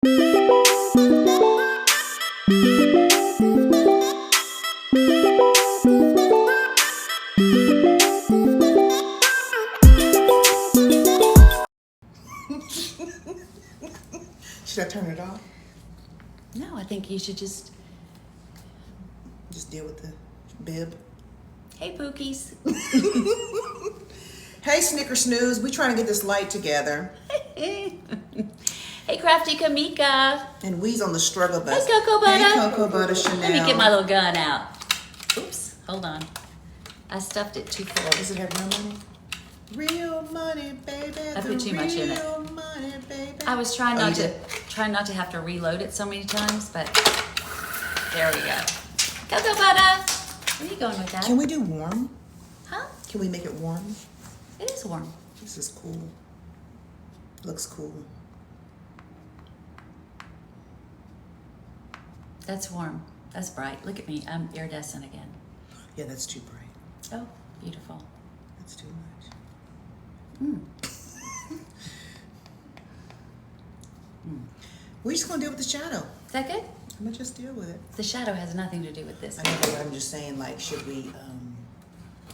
Should I turn it off? No, I think you should just deal with the bib. Hey, Pookies. Hey, Snicker Snooze. We trying to get this light together. Hey, Crafty Kamika. And we's on the struggle bus. Hey, Cocoa Butter. Hey, Cocoa Butter Chanel. Let me get my little gun out. Oops, hold on. I stuffed it too full. Does it have real money? Real money, baby. I put too much in it. Real money, baby. I was trying Oh, not you to did? not to have to reload it so many times, but there we go. Cocoa Butter. Where are you going with that? Can we do warm? Huh? Can we make it warm? It is warm. This is cool. Looks cool. That's warm. That's bright. Look at me. I'm iridescent again. Yeah, that's too bright. Oh, beautiful. That's too much. We're just gonna deal with the shadow. Is that good? I'm gonna just deal with it. The shadow has nothing to do with this. I know, but I'm just saying, like, should we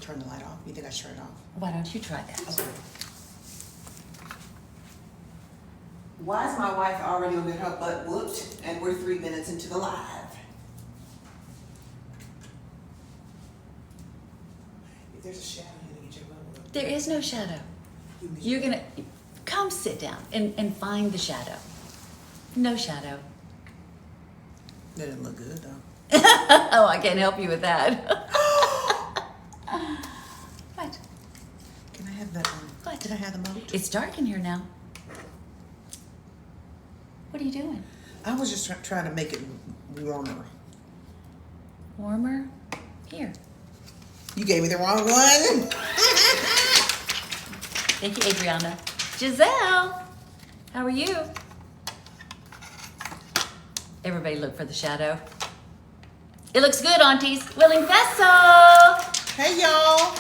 turn the light off? You think I should turn it off? Why don't you try that? Okay. Why is my wife already gonna get her butt whooped and we're 3 minutes into the live? If there's a shadow, you're gonna get your butt whooped. There is no shadow. You need- You're gonna come sit down and find the shadow. No shadow. That didn't look good though. Oh, I can't help you with that. What? Can I have that What? Can I have the moat? It's dark in here now. What are you doing? I was just trying to make it warmer. Warmer? Here. You gave me the wrong one. Thank you, Adriana. Giselle, how are you? Everybody look for the shadow. It looks good, aunties. Willing vessel. Hey y'all.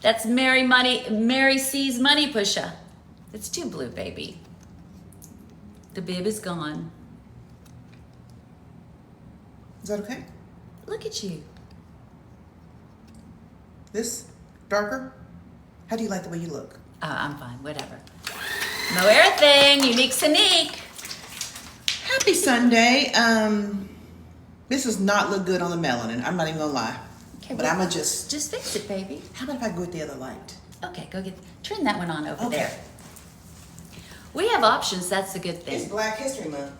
That's Mary C's money pusher. It's too blue, baby. The bib is gone. Is that okay? Look at you. This darker? How do you like the way you look? I'm fine, whatever. No everything, unique sneak. Happy Sunday. This does not look good on the melanin. I'm not even gonna lie. Okay, But well, I'm gonna just. Just fix it, baby. How about if I go with the other light? Okay, turn that one on over Okay. there. We have options, that's the good It's thing. Black History Month.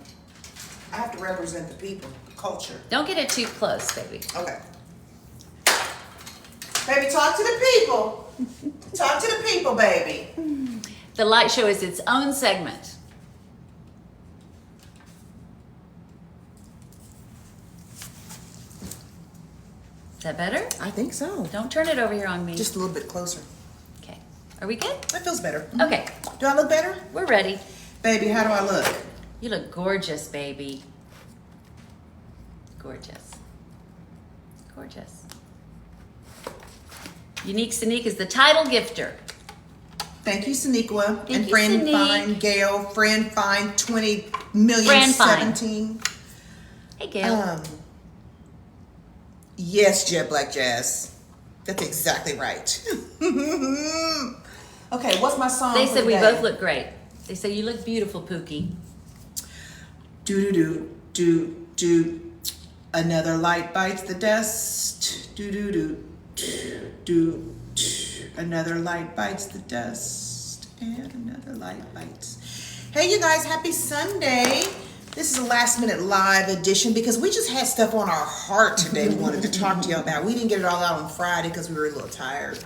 I have to represent the people, culture. Don't get it too close, baby. Okay. Baby, talk to the people. Talk to the people, baby. The light show is its own segment. Is that better? I think so. Don't turn it over here on me. Just a little bit closer. Okay. Are we good? That feels better. Okay, Do I look better? we're ready. Baby, how do I look? You look gorgeous, baby. Gorgeous. Gorgeous. Unique Sneak is the title gifter. Thank you, Saniqua. Thank And you, Friend Sanique. Fine, Gail, Friend Fine, 20 million Friend Fine. 17. Hey, Gail. Yes, Jet Black Jazz. That's exactly right. Okay, what's my song? They for said we today? both look great. They said you look beautiful, Pookie. Do do do do do. Another light bites the dust. Do do do do. Another light bites the dust, and another light bites. Hey, you guys! Happy Sunday. This is a last minute live edition because we just had stuff on our heart today we wanted to talk to you about. We didn't get it all out on Friday because we were a little tired.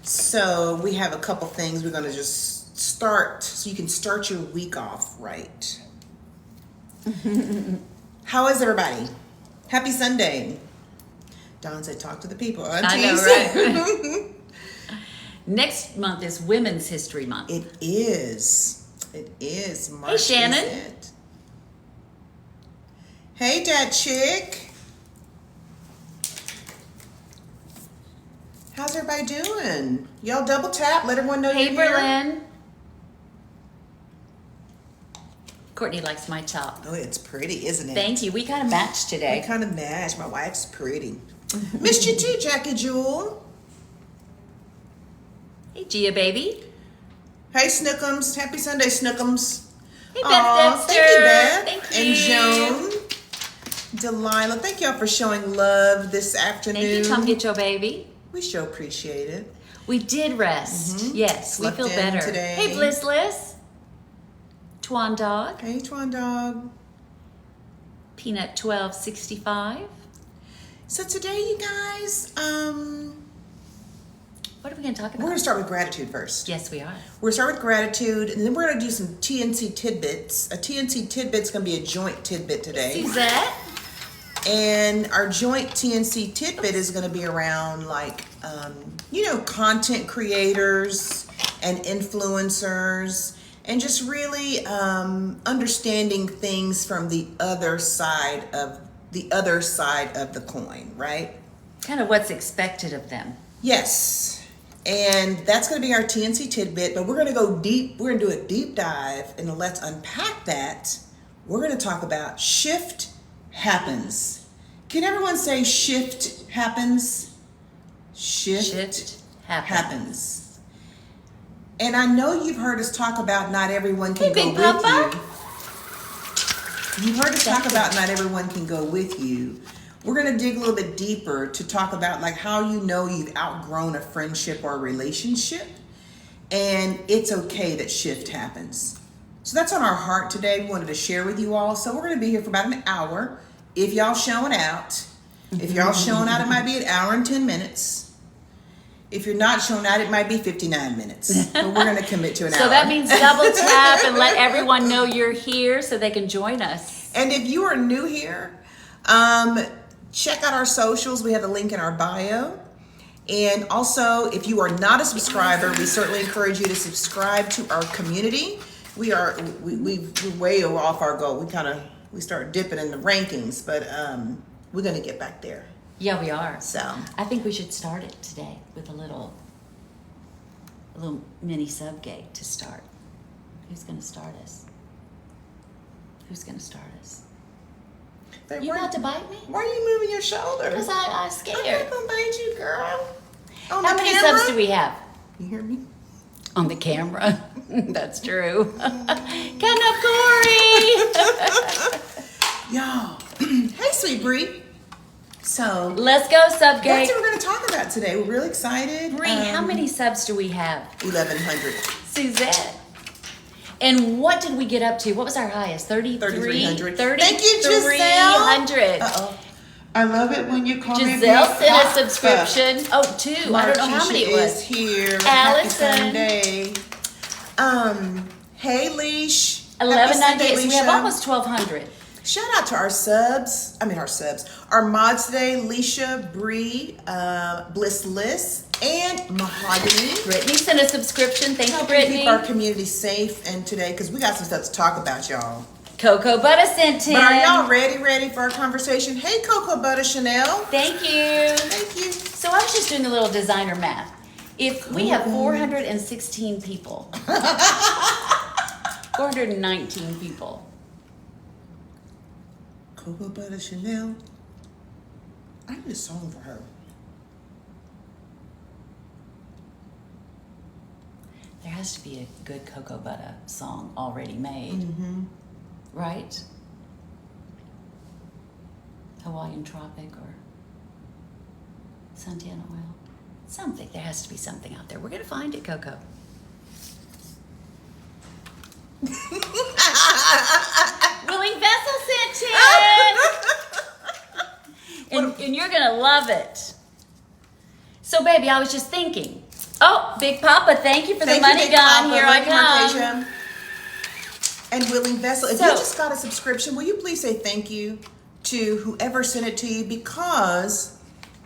So we have a couple things we're going to just start so you can start your week off right. How is everybody? Happy Sunday. Don said talk to the people. Aunties. I know, right? Next month is Women's History Month. It is. It is. March Shannon. is it. Hey, Dad Chick. How's everybody doing? Y'all double tap. Let everyone know Hey, you're here. Berlin. Courtney likes my top. Oh, it's pretty, isn't it? Thank you. We kind of matched We today. kind of match. My wife's pretty. Missed you too, Jackie Jewel. Hey, Gia, baby. Hey, Snookums. Happy Sunday, Snookums. Hey, Aw, Beth thank you, Beth. Thank And you. Joan. Delilah. Thank y'all for showing love this afternoon. Thank you. Come get your baby. We sure appreciate it. We did rest. Yes, Slept we feel in better. today. Hey, Blissless. Twan Dog. Hey, Twan Dog. Peanut 1265. So today, you guys, What are we going to talk we're about? going to start with gratitude first. Yes, we are. We're going to start with gratitude, and then we're going to do some TNC tidbits. A TNC tidbit's going to be a joint tidbit today. Suzette. And our joint TNC tidbit is going to be around content creators and influencers, and just really understanding things from the other side of the coin, right? Kind of what's expected of them. Yes. And that's going to be our TNC tidbit, but we're going to go deep. We're going to do a deep dive, and let's unpack that. We're going to talk about shift happens. Can everyone say shift happens? Shift happens. And I know you've heard us talk about not everyone can Hey, go Big with Papa. you. You've heard us talk Thank you. about not everyone can go with you. We're going to dig a little bit deeper to talk about like how you know you've outgrown a friendship or a relationship, and it's okay that shift happens. So that's on our heart today. We wanted to share with you all. So we're going to be here for about an hour. If y'all showing out, it might be an hour and 10 minutes. If you're not showing out, it might be 59 minutes. But we're going to commit to an hour. So that means double tap and let everyone know you're here so they can join us. And if you are new here, check out our socials. We have a link in our bio. And also, if you are not a subscriber, we certainly encourage you to subscribe to our community. We're way off our goal. We start dipping in the rankings, but we're gonna get back there. Yeah, we are. So I think we should start it today with a little mini subgate to start. Who's going to start us? Babe, You about to bite me? Why are you moving your shoulder? Because I'm I'm scared. not gonna bite you, girl. On How the many camera? subs do we have? You hear me? On the camera. That's true. Cutting up Corey. Y'all. Hey, sweet Bree. So Let's go, Subgate. that's what we're gonna talk about today. We're really excited. Bree, how many subs do we have? 1,100. Suzette. And what did we get up to? What was our highest? 3,300. 3,300. Thank you, Giselle. 300. Uh-oh. I love it when you call me Giselle Big sent a Papa. subscription. Oh, two. I don't know how many it Markeisha was. is here. Allison. Happy Sunday. Hey, Leash. Happy 1198. So we have Leisha. almost 1,200. Shout out to our subs. Our mods today: Leisha, Bree, Blissless, and Mahogany. Brittany sent a subscription. Thank you, Helping Brittany. keep our community safe and today, because we got some stuff to talk about, y'all. Cocoa Butter sent 10. But are y'all ready for our conversation? Hey, Cocoa Butter Chanel. Thank you. Thank you. So I was just doing a little designer math. If we have 416 people, 419 people. Cocoa Butter Chanel. I need a song for her. There has to be a good Cocoa Butter song already made, Mm-hmm. right? Hawaiian Tropic or Santana Oil. Something. There has to be something out there. We're going to find it, Coco. Willing Vessel sent 10. And you're going to love it. So, baby, I was just thinking. Oh, Big Papa, thank you for the money Big gun. Papa. Here Love I you, come. Markeisha. And Willing Vessel. If So- you just got a subscription, will you please say thank you to whoever sent it to you, because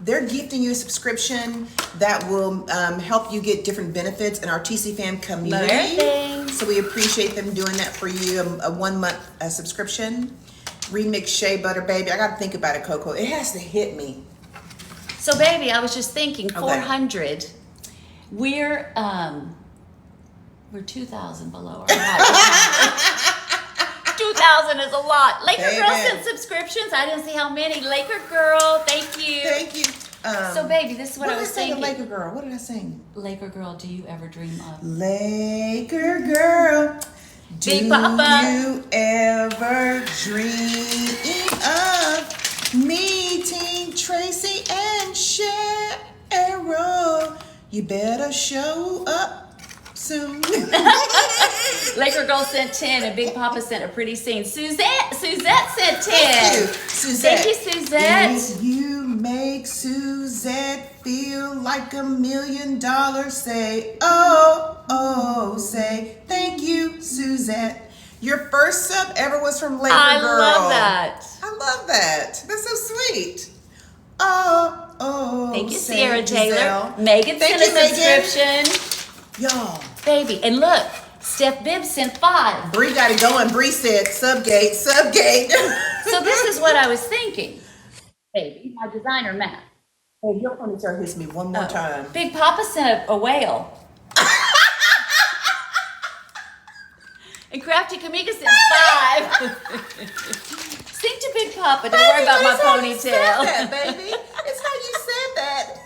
they're gifting you a subscription that will help you get different benefits in our TC Fam community. Thanks. So we appreciate them doing that for you, a 1 month subscription. Remix Shea Butter, baby. I got to think about it, Coco. It has to hit me. So, baby, I was just thinking, Okay. 400. We're 2,000 below our height. 3,000 is a lot. Laker Girl Baby. sent subscriptions. I didn't see how many. Laker Girl, thank you. Thank you. So, baby, this is what I was saying. thinking. Laker Girl. What did I sing? Laker Girl, do you ever dream of? Laker Girl. Big Papa. Do you ever dream of meeting Tracy and Cheryl? You better show up soon. Laker Girl sent 10, and Big Papa sent a pretty scene. Suzette sent 10. Thank you, Suzette. Thank you, Suzette. If you make Suzette feel like $1 million, say, oh, say, thank you, Suzette. Your first sub ever was from Laker I Girl. love that. I love that. That's so sweet. Oh, Thank you, say, Sierra Taylor. Giselle. Megan Thank sent a you, Megan. subscription. Y'all. Baby, and look, Steph Bibbs sent 5. Bree got it going. Bree said, Subgate. So this is what I was thinking. Baby, my designer Matt. Hey, your ponytail hits me one more time. Big Papa sent a whale. And Crafty Kamika sent 5. Sing to Big Papa. Don't worry about my That's how you said ponytail. that, baby. It's how you said that.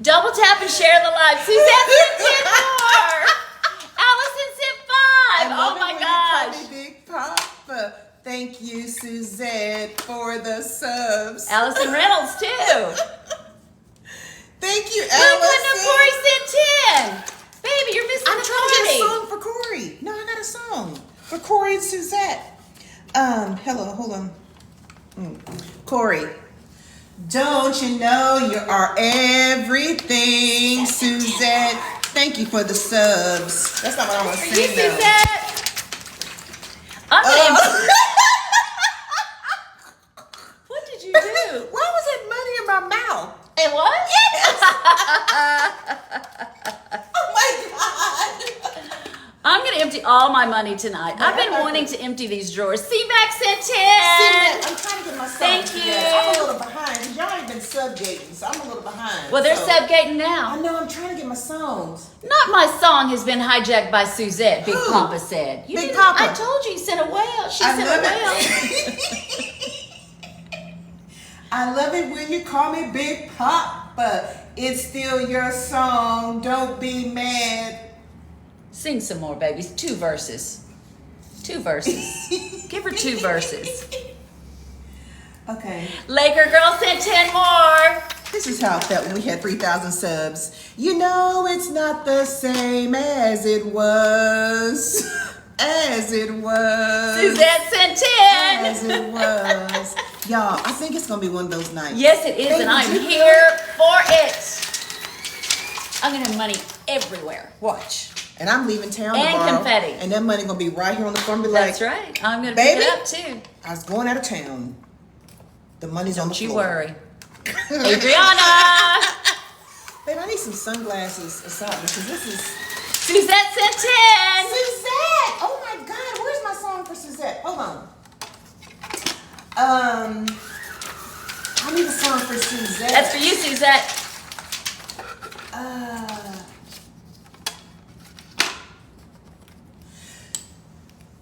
Double tap and share the live. Suzette sent 10 more. Allison sent 5. I love Oh it my when you call gosh. me Big Papa. Thank you, Suzette, for the subs. Allison Reynolds too. Thank you, Look, Allison. Corey sent 10. Baby, you're missing I'm the trying to get a party. song for Corey. No, I got a song for Corey and Suzette. Hello, hold on. Corey, don't you know you are everything, Suzette? Thank you for the subs. That's not what I want to For you, sing though. Suzette. I'm gonna What did you do? Why was that money in my mouth? It was? Yes. Oh my God. I'm gonna empty all my money tonight. I've been wanting to empty these drawers. C-Mac sent 10. I'm trying to get my songs Thank together. you. I'm a little behind. Y'all ain't been subgating, so I'm a little behind. Well, they're So, subgating I now. know. I'm trying to get my songs. Not my song has been hijacked by Suzette, Big Who? Papa said. You Big didn't- Papa. I told you he sent a whale. She I sent a love whale. it. I love it when you call me Big Papa. It's still your song. Don't be mad. Sing some more, babies. 2 verses. 2 verses. Give her 2 verses. Okay. Laker Girl sent 10 more. This is how it felt when we had 3,000 subs. You know it's not the same as it was. As it was. Suzette sent 10. As it was. Y'all, I think it's going to be one of those nights. Yes, it is, Baby, and I'm you feel here for it. I'm gonna have money everywhere. Watch. And I'm leaving town And tomorrow. confetti. And that money going to be right here on the phone. Be like, That's right. I'm gonna Baby? pick it up too. I was going out of town. The money's on the Don't you floor. worry. Adriana! Babe, I need some sunglasses or something because this is... Suzette sent 10. Suzette! Oh my God, where's my song for Suzette? Hold on. I need a song for Suzette. That's for you, Suzette.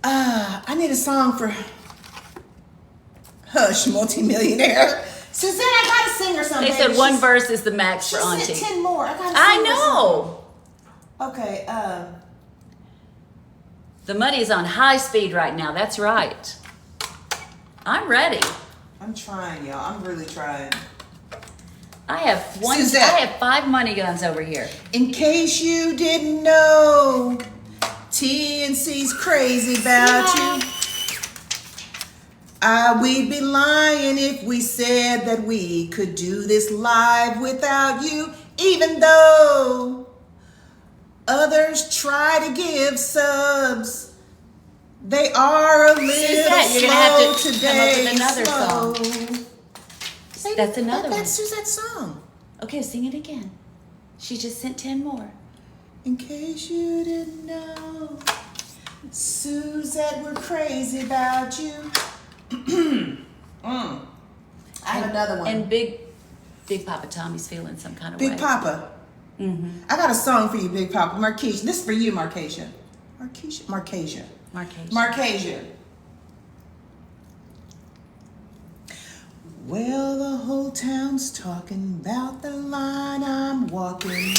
I need a song for Hush, multimillionaire. Suzette, I gotta sing or something. They said baby. one She's- verse is the max She for said Auntie. 10 more. I gotta I sing her know. song. Okay, The money is on high speed right now. That's right. I'm ready. I'm trying, y'all. I'm really trying. I have Suzette. I have 5 money guns over here. In case you didn't know, TNC's crazy about you. We'd be lying if we said that we could do this live without you, even though others try to give subs. They are a little Suzette, you're slow gonna have to come up today. with another slow. That's another one. That's Suzette's song. Okay, sing it again. She just sent 10 more. In case you didn't know, Suzette, we're crazy about you. I have another one. And Big Papa Tommy's feeling some kind of way. Big Papa. I got a song for you, Big Papa. Markeisha. This is for you, Markeisha. Marcasia. Marquez. Well, the whole town's talking about the line I'm walking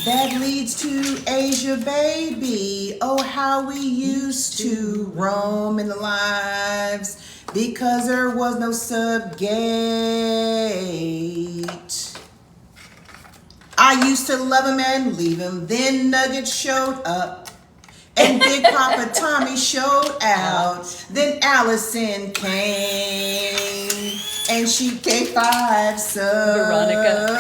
that leads to Asia, baby. Oh, how we used to roam in the lives because there was no subgate. I used to love him and leave him. Then Nugget showed up. And Big Papa Tommy showed out. Then Allison came. And she gave 5 subs. Veronica.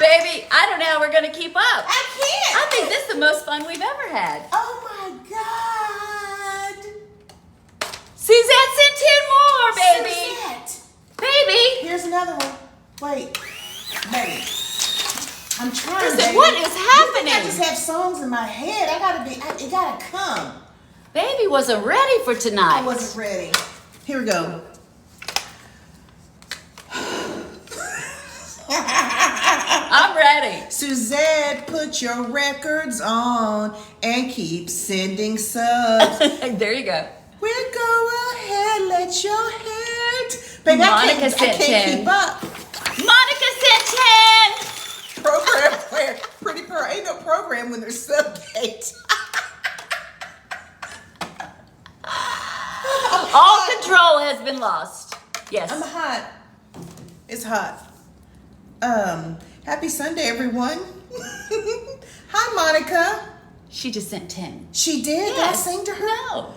Baby, I don't know how we're going to keep up. I can't. I think this is the most fun we've ever had. Oh my God. Suzette sent 10 more, baby. Suzette. Baby. Here's another one. Wait. I'm trying. Listen, Baby. what is You think happening? I just have songs in my head. It gotta come. Baby wasn't ready for tonight. I wasn't ready. Here we go. I'm ready. Suzette, put your records on and keep sending subs. There you go. We'll go ahead, let your head. Baby, Monica I sent can't 10. keep up. Monica sent 10. Program where Pretty Pearl ain't no program when there's subgate. All control has been lost. Yes. I'm hot. It's hot. Happy Sunday, everyone. Hi, Monica. She just sent 10. She did? Did I sing to her? No.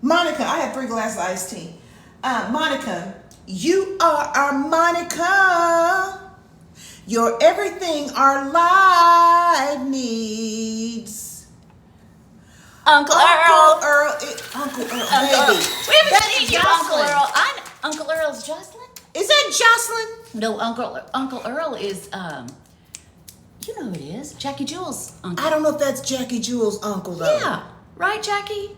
Monica, I had 3 glasses of iced tea. Monica, you are our Monica. You're everything our life needs. Uncle Earl. Uncle Earl, Uncle Earl. baby. We haven't That's seen you, Uncle Jocelyn. Earl. Uncle Earl's Jocelyn? Is that Jocelyn? No, Uncle Earl is you know who it is. Jackie Jules' uncle. I don't know if that's Jackie Jules' uncle, though. Yeah. Right, Jackie?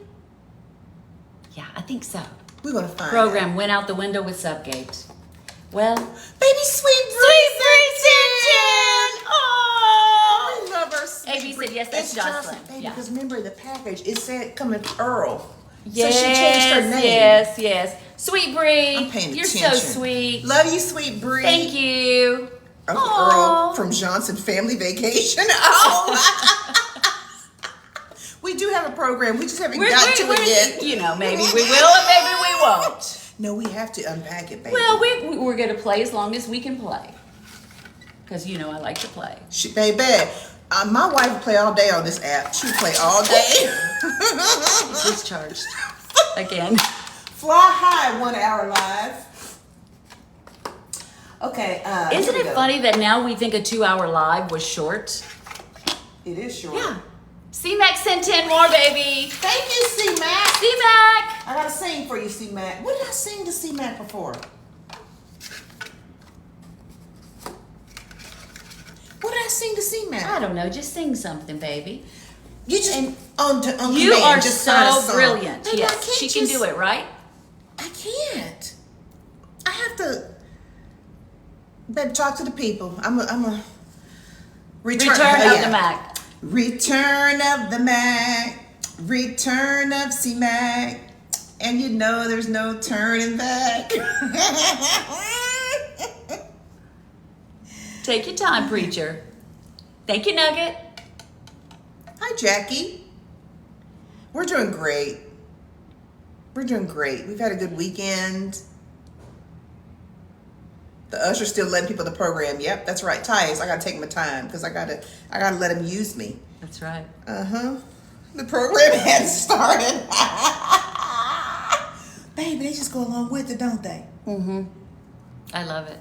Yeah, I think so. We're going to find Program went out the window with Subgate. Well, Baby Sweet Bree sent 10. I Oh. love her. Sweet AB Bree. said yes, that's It's Jocelyn. Baby, Yeah. because remember the package, it said coming Earl. Yes, So she changed her name. Yes. Sweet Bree. I'm paying You're attention. so sweet. Love you, Sweet Bree. Thank you. Uncle Aw. Earl from Johnson Family Vacation. Oh. We do have a program. We just haven't got to it yet. You know, maybe we will or maybe we won't. No, we have to unpack it, baby. Well, we're going to play as long as we can play. Because, you know, I like to play. Baby, my wife will play all day on this app. She'll play all day. Discharged. Again. Fly high, 1 hour live. Okay. Isn't here we it go. funny that now we think a 2-hour live was short? It is short. Yeah. C-Mac sent 10 more, baby. Thank you, C-Mac. C-Mac. I gotta sing for you, C-Mac. What did I sing to C-Mac before? What did I sing to C-Mac? I don't know. Just sing something, baby. You just And on You command, are just find a so song. brilliant. Baby, I Yes, can't she can just- do it, right? I can't. I have to. Better talk to the people. I'm a Return of yeah. the Mac. Return of the Mac. Return of C-Mac. And you know there's no turning back. Take your time, preacher. Thank you, Nugget. Hi, Jackie. We're doing great. We're doing great. We've had a good weekend. The usher's still letting people in the program. Yep, that's right. Tyus, I gotta take my time because I gotta let him use me. That's right. The program hadn't started. Baby, they just go along with it, don't they? Mm-hmm. I love it.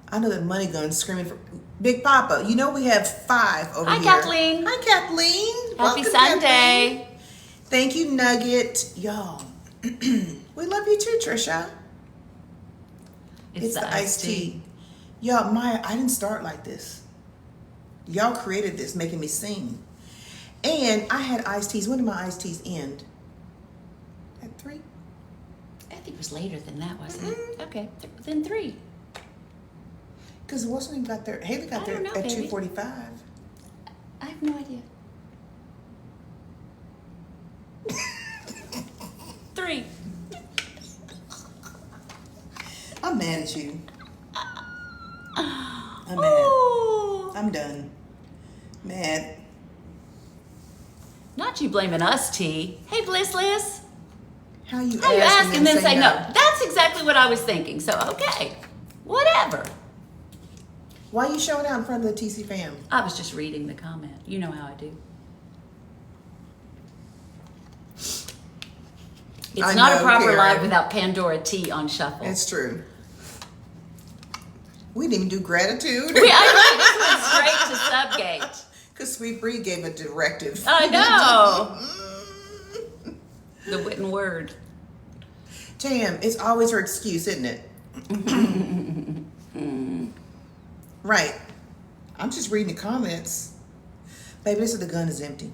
I know that Money Gun's screaming for Big Papa. You know we have 5 over Hi, here. Kathleen. Hi, Kathleen. Happy Welcome, Sunday. Kathleen. Thank you, Nugget. Y'all, we love you too, Trisha. It's the iced tea. Y'all, Maya, I didn't start like this. Y'all created this, making me sing. And I had iced teas. When did my iced teas end? At 3? I think it was later than that, wasn't it? Okay, then 3. Because wasn't he got there? Haley got I there don't know, at baby. 2:45. no idea. 3. I'm mad at you. I'm mad. Oh. I'm done. Mad. Not you blaming us, T. Hey, Bliss Liz. How you How you ask ask and then say no? That's exactly what I was thinking. So, okay. Whatever. Why you showing out in front of the TC fam? I was just reading the comment. You know how I do. It's I not a know, proper Karen. live without Pandora T on shuffle. It's true. We didn't even do gratitude. I just went straight to Subgate. Because Sweet Bree gave a directive. I know. The written word. Tam, it's always her excuse, isn't it? Right. I'm just reading the comments. Baby, this is the gun is empty.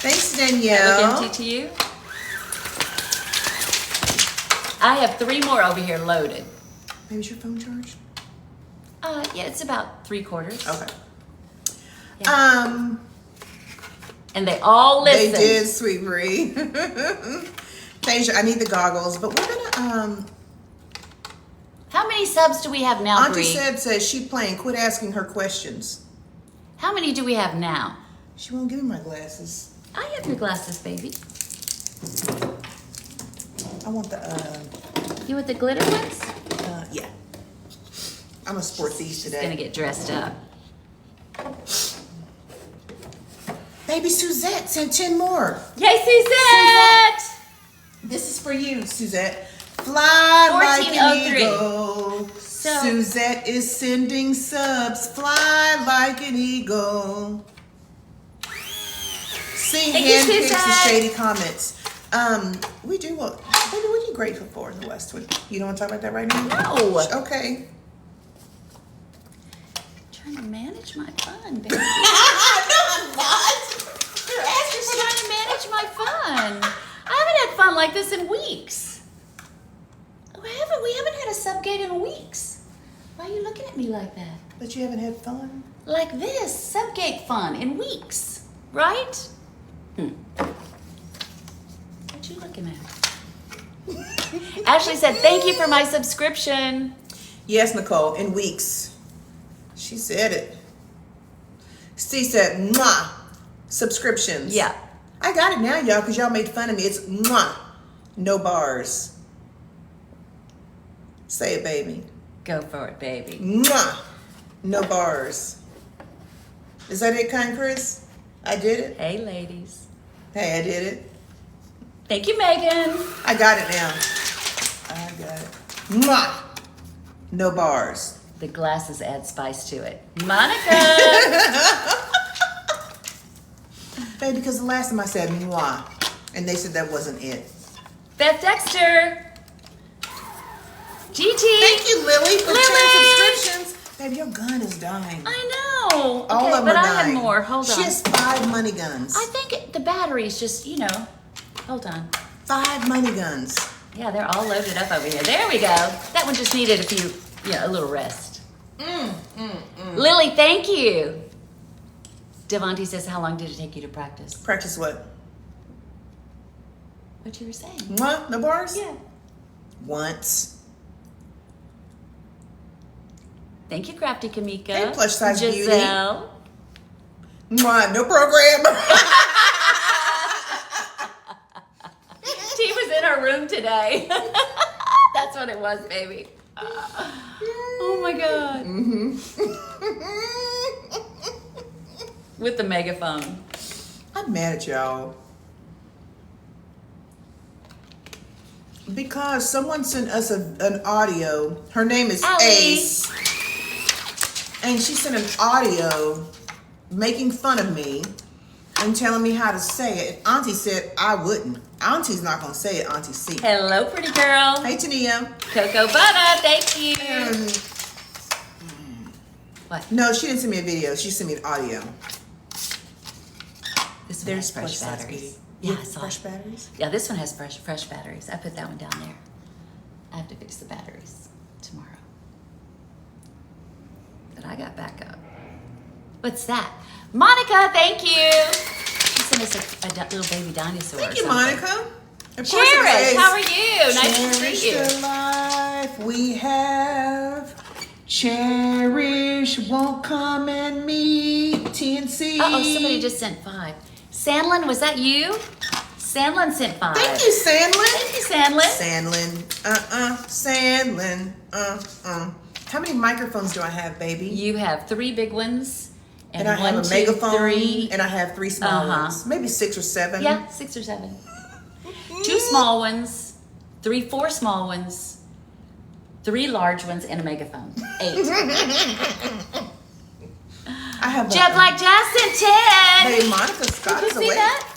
Thanks, Danielle. Look empty to you. I have 3 more over here loaded. Baby, is your phone charged? Yeah, it's about 3/4. Okay. Yeah. And they all They listen. did, Sweet Bree. Tasia, I need the goggles, but we're gonna How many subs do we have now, Auntie Bree? says she playing. Quit asking her questions. How many do we have now? She won't give me my glasses. I have your glasses, baby. I want the You with the glitter ones? yeah. I'm gonna sport these She's gonna today. get dressed up. Baby Suzette sent 10 more. Yay, Suzette! This is for you, Suzette. Fly like an 1403. eagle. So- Suzette is sending subs. Fly like an eagle. See Thank you, handpicks and Suzette. shady comments. We do what? Baby, what are you grateful for in the Westwood? You don't want to talk about that right now? No. Okay. Trying to manage my fun, baby. No, I'm not. You're asking Just trying to manage my fun. I haven't had fun like this in weeks. We haven't had a Subgate in weeks. Why are you looking at me like that? But you haven't had fun? Like this, Subgate fun in weeks, right? What you looking at? Ashley said, thank you for my subscription. Yes, Nicole, in weeks. She said it. Steve said, mwah, subscriptions. Yeah. I got it now, y'all, because y'all made fun of me. It's mwah, no bars. Say it, baby. Go for it, baby. Mwah, no bars. Is that it, kind Chris? I did it. Hey, ladies. Hey, I did it. Thank you, Megan. I got it now. I got it. Mwah, no bars. The glasses add spice to it. Monica! Baby, because the last time I said mwah, and they said that wasn't it. Beth Dexter. GT. Thank you, Lily, for Lily! 10 subscriptions. Baby, your gun is dying. I know. All Okay, of them but are I dying. have more. Hold on. She has 5 money guns. I think the battery's just, hold on. 5 money guns. Yeah, they're all loaded up over here. There we go. That one just needed a little rest. Lily, thank you. Devontae says, how long did it take you to practice? Practice what? What you were saying. Mwah, no bars? Yeah. Once. Thank you, Crafty Kamika. Hey, plush size beauty. Giselle. Mwah, no program. She was in her room today. That's what it was, baby. Oh my God. With the megaphone. I'm mad at y'all. Because someone sent us an audio. Her name is Allie. Ace. And she sent an audio making fun of me and telling me how to say it. Auntie said I wouldn't. Auntie's not going to say it, Auntie C. Hello, pretty girl. Hey, Tania. Cocoa butter, thank you. What? No, she didn't send me a video. She sent me an audio. This one has fresh plush size batteries. beauty. Yeah, I With saw fresh it. batteries? Yeah, this one has fresh batteries. I put that one down there. I have to fix the batteries tomorrow. But I got backup. What's that? Monica, thank you. She sent us a little baby dinosaur. Thank or you, something. Monica. Of course it Cherish, is. how are you? Nice to Cherish see you. the life we have. Cherish won't come and meet TNC. Uh-oh, somebody just sent 5. Sandlin, was that you? Sandlin sent 5. Thank you, Sandlin. Thank you, Sandlin. Sandlin. How many microphones do I have, baby? You have 3 big ones. And I have 1, a 2, megaphone, 3. and I have 3 small Uh-huh. ones. Maybe 6 or 7. Yeah, 6 or 7. 2 small ones, 3, 4 small ones, 3 large ones, and a megaphone. 8. I have Jet Black Jazz sent 10. Hey, Monica Scott Did is you see awake. that?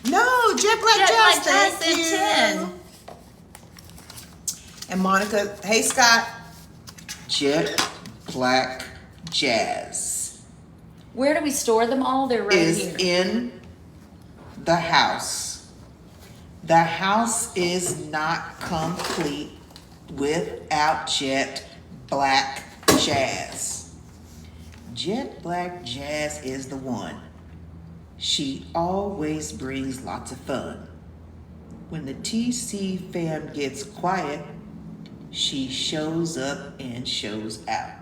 No, Jet Black Jet Jazz, Black Jazz thank you. sent 10. And Monica, hey Scott. Jet Black Jazz Where do we store them all? They're right is here. in the house. The house is not complete without Jet Black Jazz. Jet Black Jazz is the one. She always brings lots of fun. When the TC fam gets quiet, she shows up and shows out.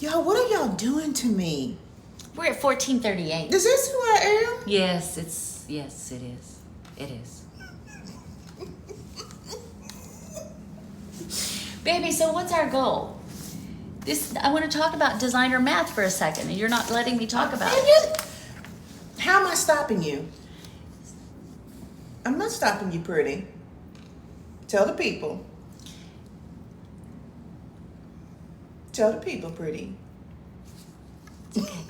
Y'all, what are y'all doing to me? We're at 1438. Is this who I am? Yes, it is. It is. Baby, so what's our goal? I want to talk about designer math for a second, and you're not letting me talk about it. How am I stopping you? I'm not stopping you, pretty. Tell the people. Tell the people, pretty.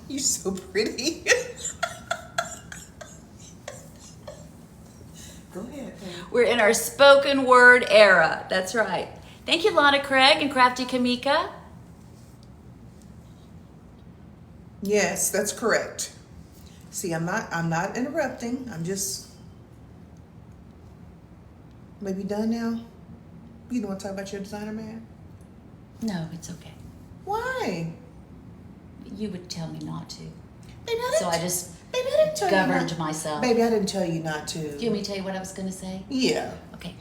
You're so pretty. Go ahead. We're in our spoken word era. That's right. Thank you, Lana Craig and Crafty Kamika. Yes, that's correct. See, I'm not interrupting. I'm just maybe done now. You don't want to talk about your designer man? No, it's okay. Why? You would tell me not to. Baby, So I just baby, I didn't tell you governed not. myself. Baby, I didn't tell you not to. Do you want me to tell you what I was going to say? Yeah. Okay.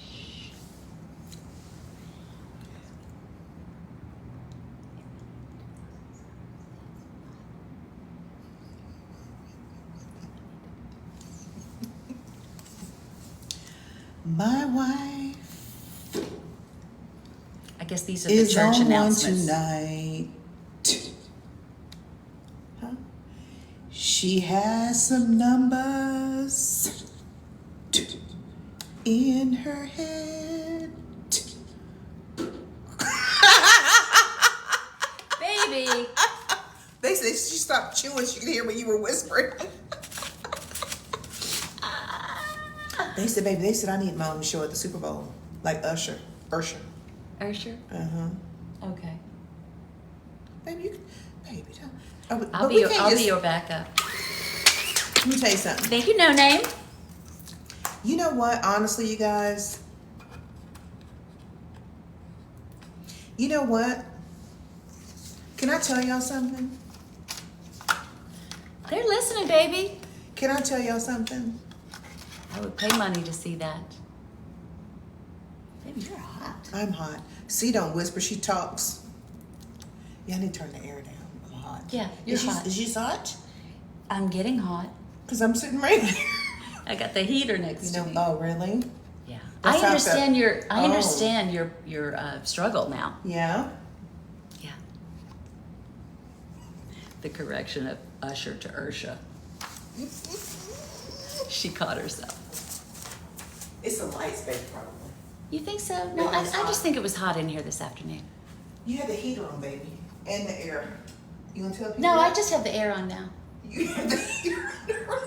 My wife I guess these are the is church on one announcements. tonight. Huh? She has some numbers in her head. Baby. They said she stopped chewing. She could hear what you were whispering. They said, baby, I need my own show at the Super Bowl. Like Ursher. Ursher? Uh-huh. Okay. Baby, you can, baby, don't. I'll be your backup. Let me tell you something. Thank you, No Name. You know what? Honestly, you guys. You know what? Can I tell y'all something? They're listening, baby. Can I tell y'all something? I would pay money to see that. Baby, you're hot. I'm hot. See, don't whisper. She talks. Yeah, I need to turn the air down. I'm hot. Yeah, you're hot. Is she hot? I'm getting hot. Because I'm sitting right here. I got the heater next to me. Oh, really? Yeah. That's I not understand the- your Oh. understand your struggle now. Yeah. Yeah. The correction of Usher to Ursha. She caught herself. It's the lights, baby, probably. You think so? No, Maybe I it's just hot. think it was hot in here this afternoon. You had the heater on, baby. And the air. You gonna tell people? No, I that? just have the air on now. You have the heater on.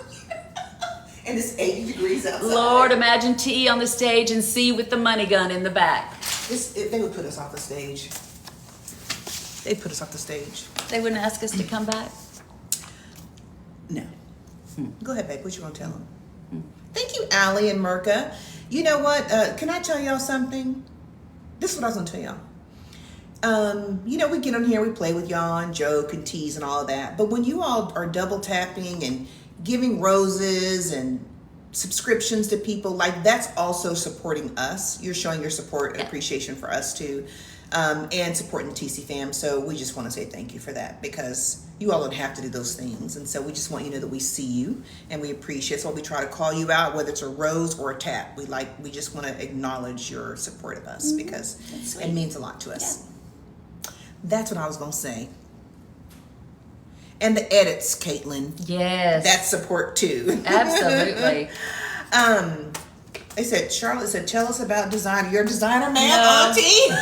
And it's 80 degrees outside. Lord, imagine T on the stage and C with the money gun in the back. They would put us off the stage. They'd put us off the stage. They wouldn't ask us to come back. No. Go ahead, babe. What you gonna tell them? Thank you, Allie and Merca. You know what? Can I tell y'all something? This is what I was gonna tell y'all. We get on here, we play with y'all and joke and tease and all of that. But when you all are double tapping and giving roses and subscriptions to people, like, that's also supporting us. You're showing your support and appreciation for us too, and supporting the TC fam. So we just want to say thank you for that, because you all don't have to do those things. And so we just want you to know that we see you and we appreciate it. So we try to call you out, whether it's a rose or a tap. We just want to acknowledge your support of us, because it means a lot to us. Yeah. That's what I was going to say. And the edits, Caitlin. Yes. That's support too. Absolutely. They said, Charlotte said, tell us about designer. You're a designer, man, auntie.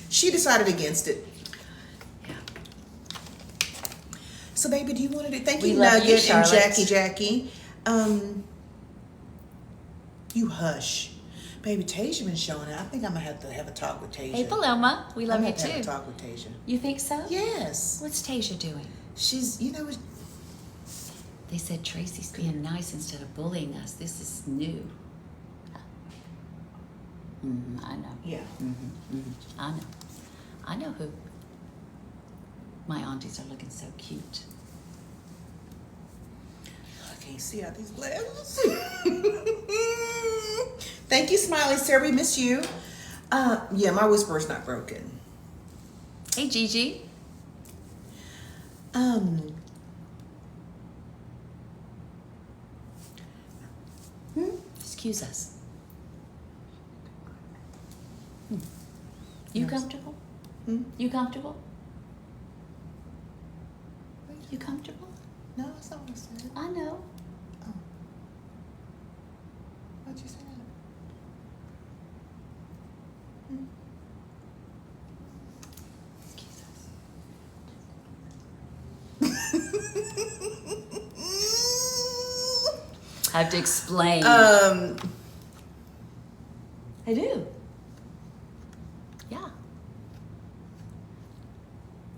She decided against it. Yeah. So, baby, do you want to do? Thank We you, love you, Nugget and Charlotte. Jackie. You hush. Baby, Tasia been showing up. I think I'm going to have a talk with Tasia. Hey, Paloma. We love I'm you gonna have too. a talk with Tasia. You think so? Yes. What's Tasia doing? She's, They said Tracy's being nice instead of bullying us. This is new. I know. yeah. I know who. My aunties are looking so cute. I can't see out these glasses. Thank you, Smiley Sarah. We miss you. Yeah, my whisper's not broken. Hey, Gigi. Excuse us. You comfortable? You comfortable? You comfortable? No, that's not what I said. I know. Oh. What'd you say? I have to explain. Um, I do. Yeah.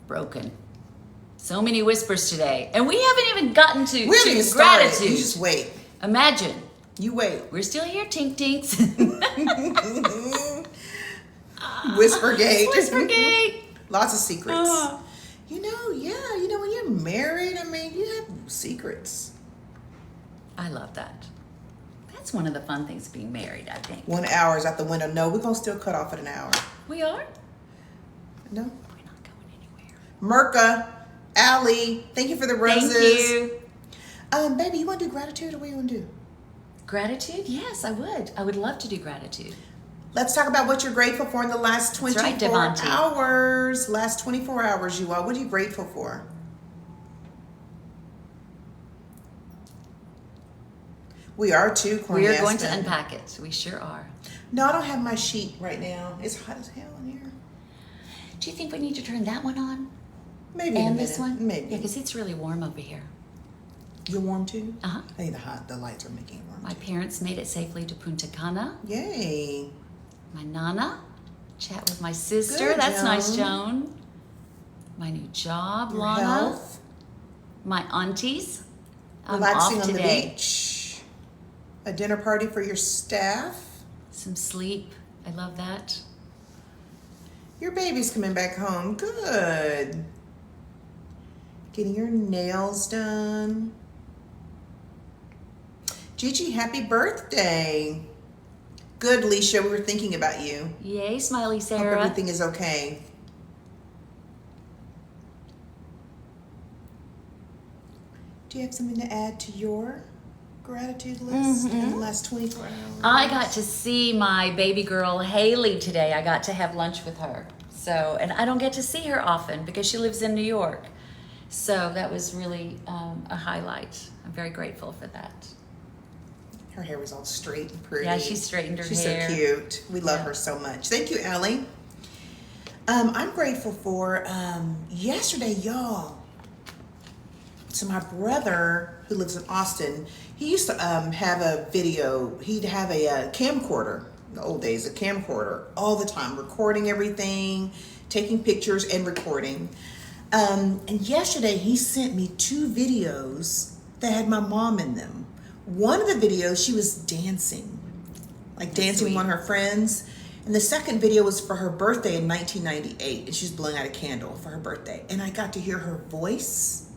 Broken. So many whispers today. And we haven't even gotten to, we haven't even started. gratitude. You just wait. Imagine. You wait. We're still here, Tink Tinks. Whispergate. Whispergate. Lots of secrets. Uh. When you're married, you have secrets. I love that. That's one of the fun things being married, I think. 1 hour is out the window. No, we're going to still cut off at an hour. We are? No. We're not going anywhere. Merca, Allie, thank you for the roses. Thank you. Baby, you want to do gratitude, or what do you want to do? Gratitude? Yes, I would. I would love to do gratitude. Let's talk about what you're grateful for in the last 24 right, Devontae. hours. Last 24 hours, you all. What are you grateful for? We are too, Corny. We are going to unpack it. We sure are. No, I don't have my sheet right now. It's hot as hell in here. Do you think we need to turn that one on? Maybe in a And minute. this one? Maybe. Yeah, because it's really warm over here. You're warm too? Uh-huh. I think the lights are making it warm. My too. parents made it safely to Punta Cana. Yay. My nana. Chat with my sister. Good, That's nice, Joan. Joan. My new job, Your Lana. health. My aunties. I'm Relaxing off on today. the beach. A dinner party for your staff. Some sleep. I love that. Your baby's coming back home. Good. Getting your nails done. Gigi, happy birthday. Good, Leisha. We were thinking about you. Yay, Smiley Hope Sarah. everything is okay. Do you have something to add to your gratitude list in the last 24 hours? I got to see my baby girl Haley today. I got to have lunch with her. So, and I don't get to see her often because she lives in New York. So that was really a highlight. I'm very grateful for that. Her hair was all straight and pretty. Yeah, she straightened her She's hair. so cute. We love Yeah. her so much. Thank you, Allie. I'm grateful for yesterday, y'all. So my brother, who lives in Austin, he used to have a video. He'd have a camcorder. In the old days, a camcorder all the time, recording everything, taking pictures and recording. And yesterday, he sent me 2 videos that had my mom in them. One of the videos, she was dancing, like dancing with one of her friends. And the second video was for her birthday in 1998, and she's blowing out a candle for her birthday. And I got to hear her voice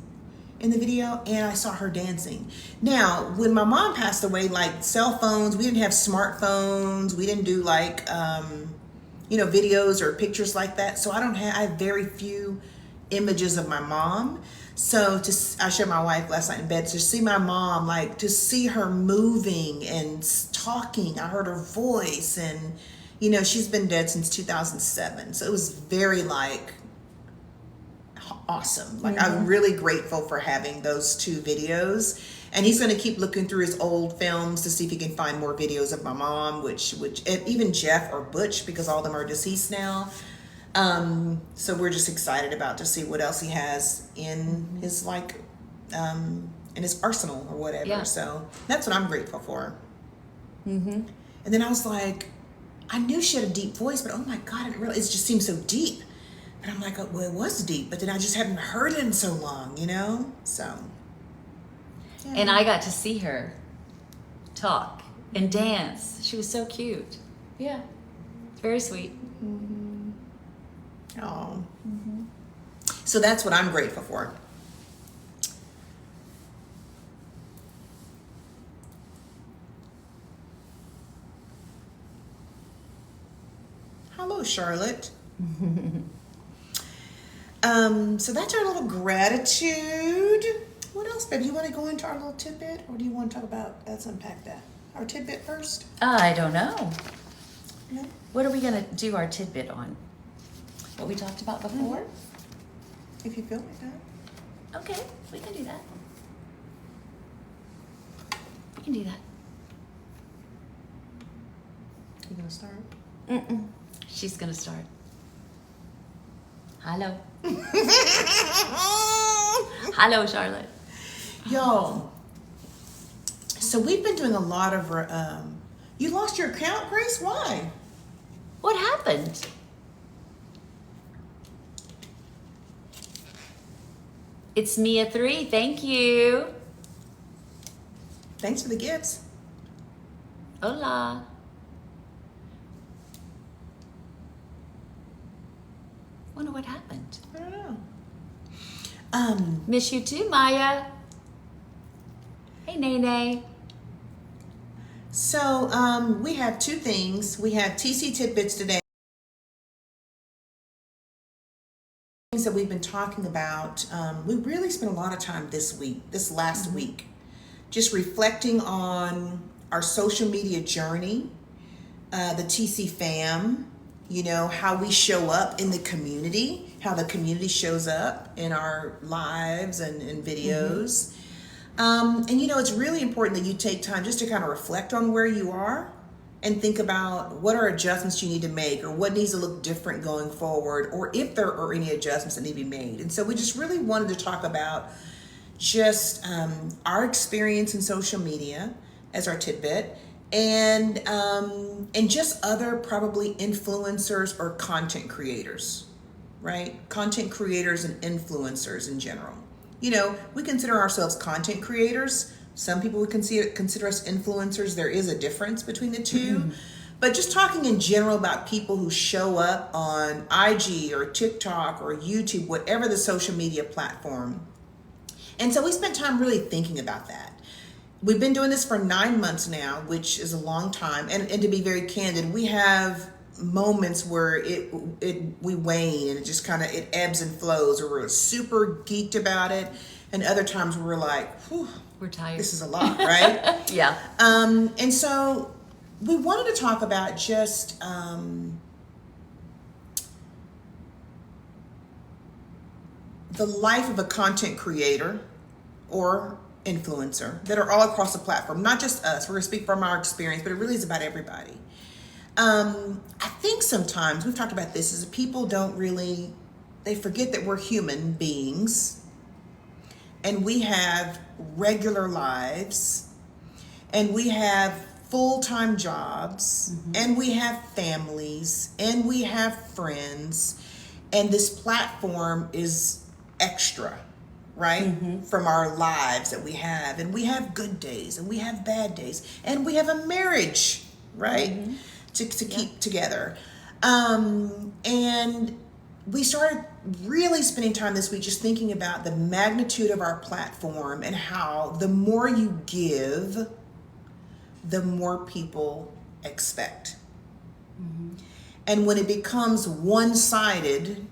in the video, and I saw her dancing. Now, when my mom passed away, like cell phones, we didn't have smartphones, we didn't do like, videos or pictures like that. So I have very few images of my mom. So I shared my wife last night in bed, to see my mom, like to see her moving and talking, I heard her voice, and she's been dead since 2007. So it was very like awesome. Like I'm really grateful for having those two videos. And he's going to keep looking through his old films to see if he can find more videos of my mom, which and even Jeff or Butch, because all of them are deceased now. So we're just excited to see what else he has in his in his arsenal or whatever. Yeah. So that's what I'm grateful for. And then I was like, I knew she had a deep voice, but oh my God, I didn't realize it just seemed so deep. And I'm like, oh, well, it was deep, but then I just hadn't heard it in so long, So. Yeah. And I got to see her talk and dance. She was so cute. Yeah. Very sweet. Oh. So that's what I'm grateful for. Hello, Charlotte. So that's our little gratitude. What else, babe? Do you want to go into our little tidbit, or do you want to talk about, let's unpack that. Our tidbit first? I don't know. No? What are we going to do our tidbit on? What we talked about before? If you feel like that. Okay, we can do that. We can do that. You gonna start? She's going to start. Hello. Hello, Charlotte. Y'all, so we've been doing a lot of, you lost your account, Grace? Why? What happened? It's Mia 3. Thank you. Thanks for the gifts. Hola. Wonder what happened. I don't know. Miss you too, Maya. Hey, Nene. So we have two things. We have TC Tidbits today. Things that we've been talking about. We really spent a lot of time this last week, just reflecting on our social media journey, the TC fam, how we show up in the community, how the community shows up in our lives and in videos. And it's really important that you take time just to kind of reflect on where you are and think about what are adjustments you need to make, or what needs to look different going forward, or if there are any adjustments that need to be made. And so we just really wanted to talk about just our experience in social media as our tidbit, and just other probably influencers or content creators, right? Content creators and influencers in general. We consider ourselves content creators. Some people would consider us influencers. There is a difference between the two. But just talking in general about people who show up on IG or TikTok or YouTube, whatever the social media platform. And so we spent time really thinking about that. We've been doing this for 9 months now, which is a long time. And to be very candid, we have moments where we wane and it just kind of, it ebbs and flows, or we're super geeked about it. And other times we're like, whew, We're tired. this is a lot, right? Yeah. And so we wanted to talk about just the life of a content creator or influencer that are all across the platform, not just us. We're going to speak from our experience, but it really is about everybody. I think sometimes, we've talked about this, is that people they forget that we're human beings and we have regular lives and we have full-time jobs and we have families and we have friends, and this platform is extra, right? From our lives that we have. And we have good days and we have bad days and we have a marriage, right? to keep together. And we started really spending time this week just thinking about the magnitude of our platform and how the more you give, the more people expect. And when it becomes one-sided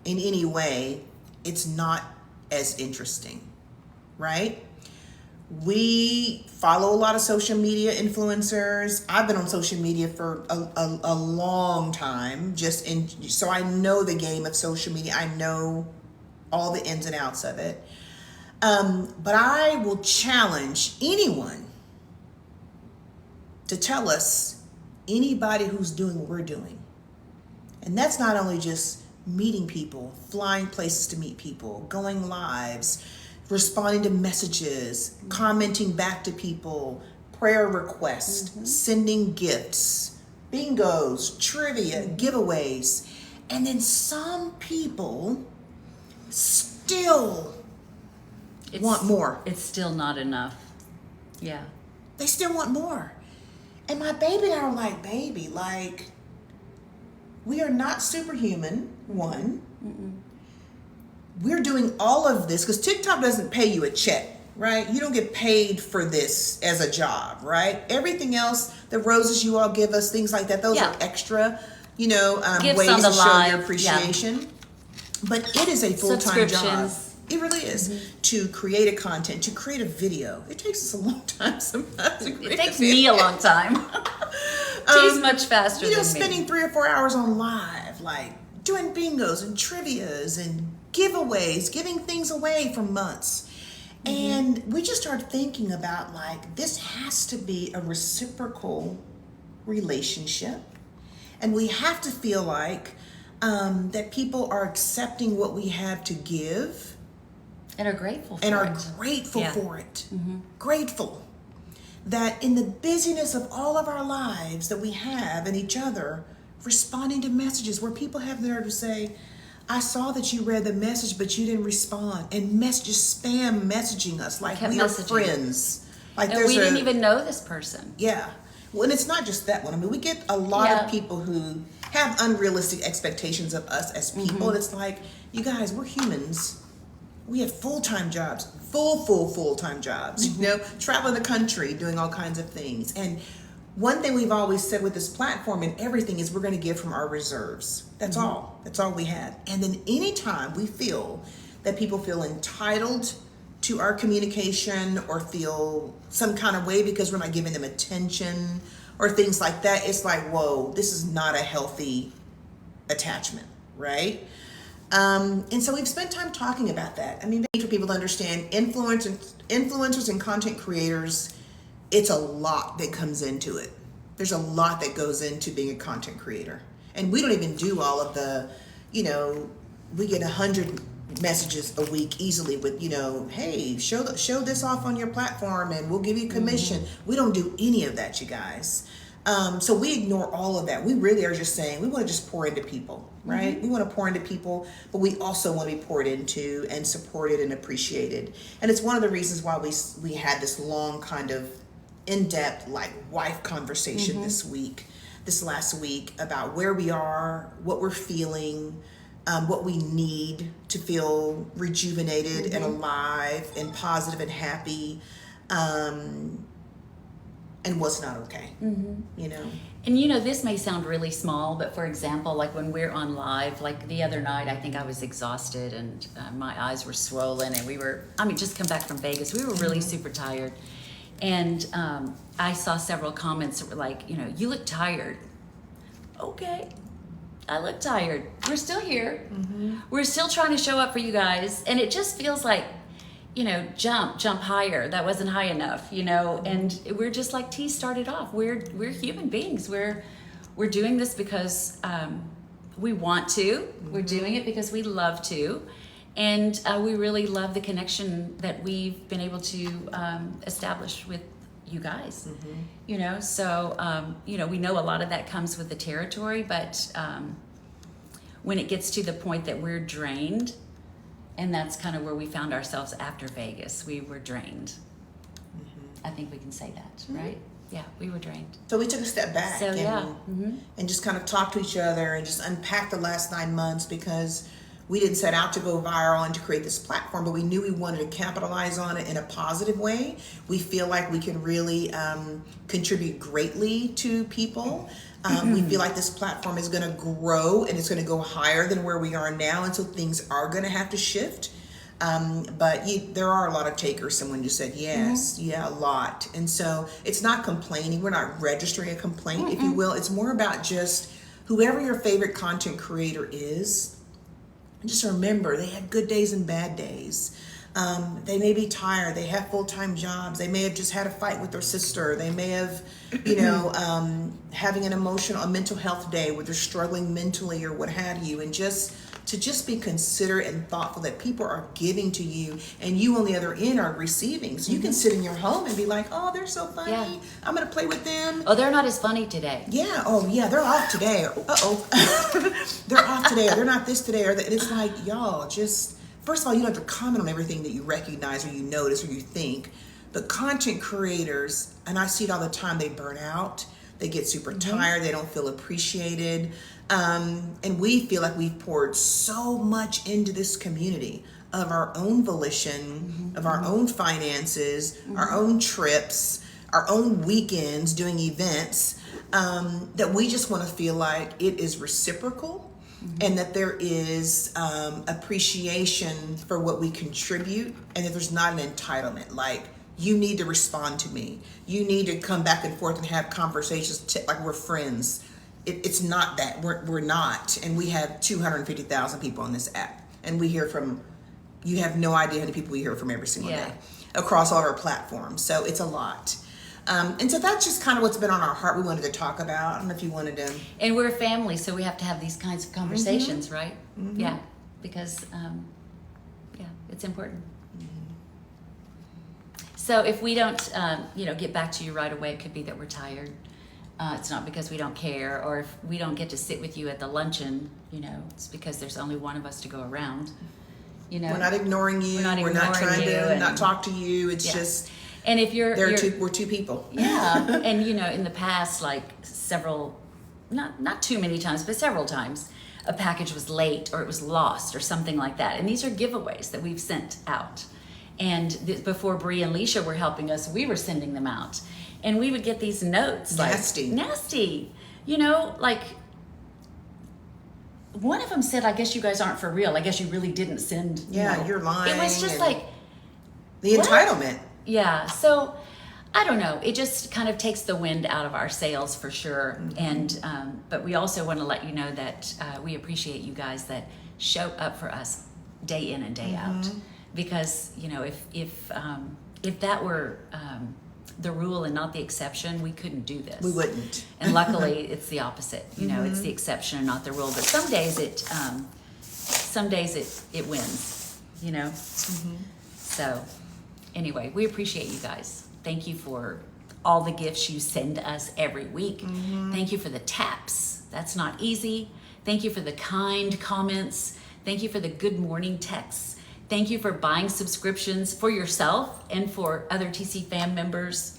in any way, it's not as interesting, right? We follow a lot of social media influencers. I've been on social media for a long time, so I know the game of social media. I know all the ins and outs of it. But I will challenge anyone to tell us anybody who's doing what we're doing. And that's not only just meeting people, flying places to meet people, going lives, responding to messages, commenting back to people, prayer requests, sending gifts, bingos, trivia, giveaways. And then some people still want more. It's still not enough. Yeah. They still want more. And my baby and I were like, baby, like, we are not superhuman, one. We're doing all of this because TikTok doesn't pay you a check, right? You don't get paid for this as a job, right? Everything else, the roses you all give us, things like that, those are extra, ways to show your appreciation. But it is a full-time job. It really is. To create a content, to create a video. It takes us a long time sometimes to create It takes me a long time. She's much faster than me. Spending 3 or 4 hours on live, like doing bingos and trivias and giveaways, giving things away for months. And we just started thinking about, like, this has to be a reciprocal relationship. And we have to feel like that people are accepting what we have to give. And are grateful for and it. are grateful for it. Grateful that in the busyness of all of our lives that we have and each other, responding to messages where people have the nerve to say, I saw that you read the message, but you didn't respond. And just spam messaging us like we are friends. Like and we didn't even know this person. Yeah. Well, and it's not just that one. I mean, we get a lot of people who have unrealistic expectations of us as people. And it's like, you guys, we're humans. We have full-time jobs, full-time jobs, traveling the country, doing all kinds of things. And one thing we've always said with this platform and everything is we're going to give from our reserves. That's all. That's all we have. And then anytime we feel that people feel entitled to our communication or feel some kind of way because we're not giving them attention or things like that, it's like, whoa, this is not a healthy attachment, right? And so we've spent time talking about that. I mean, for people to understand, influencers and content creators, it's a lot that comes into it. There's a lot that goes into being a content creator. And we don't even do all of the, we get 100 messages a week easily with, hey, show this off on your platform and we'll give you commission. We don't do any of that, you guys. So we ignore all of that. We really are just saying we want to just pour into people, right? We want to pour into people, but we also want to be poured into and supported and appreciated. And it's one of the reasons why we had this long kind of in-depth wife conversation this last week about where we are, what we're feeling, what we need to feel rejuvenated and alive and positive and happy. And what's not okay, And this may sound really small, but for example, like when we're on live, like the other night, I think I was exhausted and my eyes were swollen and just come back from Vegas. We were really super tired. And I saw several comments that were like, you look tired. Okay, I look tired. We're still here. We're still trying to show up for you guys. And it just feels like, jump higher. That wasn't high enough, and we're just like T started off. We're human beings. We're doing this because we want to. We're doing it because we love to. And we really love the connection that we've been able to establish with you guys, so, we know a lot of that comes with the territory, but when it gets to the point that we're drained, and that's kind of where we found ourselves after Vegas. We were drained. I think we can say that, right? Yeah, we were drained. So we took a step back So, yeah. and just kind of talked to each other and just unpacked the last 9 months, because we didn't set out to go viral and to create this platform, but we knew we wanted to capitalize on it in a positive way. We feel like we can really contribute greatly to people. We feel like this platform is going to grow and it's going to go higher than where we are now, and so things are going to have to shift. But there are a lot of takers. Someone just said yes, yeah, a lot. And so it's not complaining. We're not registering a complaint, if you will. It's more about just whoever your favorite content creator is. Just remember, they have good days and bad days. They may be tired. They have full-time jobs. They may have just had a fight with their sister. They may have, having a mental health day where they're struggling mentally or what have you. And just be considerate and thoughtful that people are giving to you and you on the other end are receiving. So you can sit in your home and be like, oh, they're so funny. Yeah. I'm going to play with them. Oh, they're not as funny today. Yeah. Oh, yeah. They're off today. They're off today. Or they're not this today. And it's like, y'all, just, first of all, you don't have to comment on everything that you recognize or you notice or you think. But content creators, and I see it all the time, they burn out. They get super tired. They don't feel appreciated. And we feel like we've poured so much into this community of our own volition, of our own finances, our own trips, our own weekends doing events, that we just want to feel like it is reciprocal and that there is appreciation for what we contribute, and that there's not an entitlement. Like, you need to respond to me. You need to come back and forth and have conversations like we're friends. It's not that. We're not. And we have 250,000 people on this app. And we hear from, you have no idea how many people we hear from every single day across all of our platforms. So it's a lot. And so that's just kind of what's been on our heart we wanted to talk about. I don't know if you wanted to. And we're a family, so we have to have these kinds of conversations, right? Yeah, because, it's important. So if we don't, get back to you right away, it could be that we're tired. It's not because we don't care, or if we don't get to sit with you at the luncheon, it's because there's only one of us to go around. We're not ignoring you. We're not trying to not talk to you. It's just, and if we're two people. Yeah, and in the past, like several, not too many times, but several times, a package was late or it was lost or something like that. And these are giveaways that we've sent out. And before Bree and Leisha were helping us, we were sending them out. And we would get these notes. Nasty. Like, one of them said, I guess you guys aren't for real. I guess you really didn't send. Yeah, you're lying. It was just like. The entitlement. Yeah. So, I don't know. It just kind of takes the wind out of our sails for sure. And, but we also want to let you know that we appreciate you guys that show up for us day in and day out. Because, if that were the rule and not the exception, we couldn't do this. We wouldn't. And luckily, it's the opposite. It's the exception and not the rule. But some days it wins. So, anyway, we appreciate you guys. Thank you for all the gifts you send us every week. Thank you for the taps. That's not easy. Thank you for the kind comments. Thank you for the good morning texts. Thank you for buying subscriptions for yourself and for other TC fam members,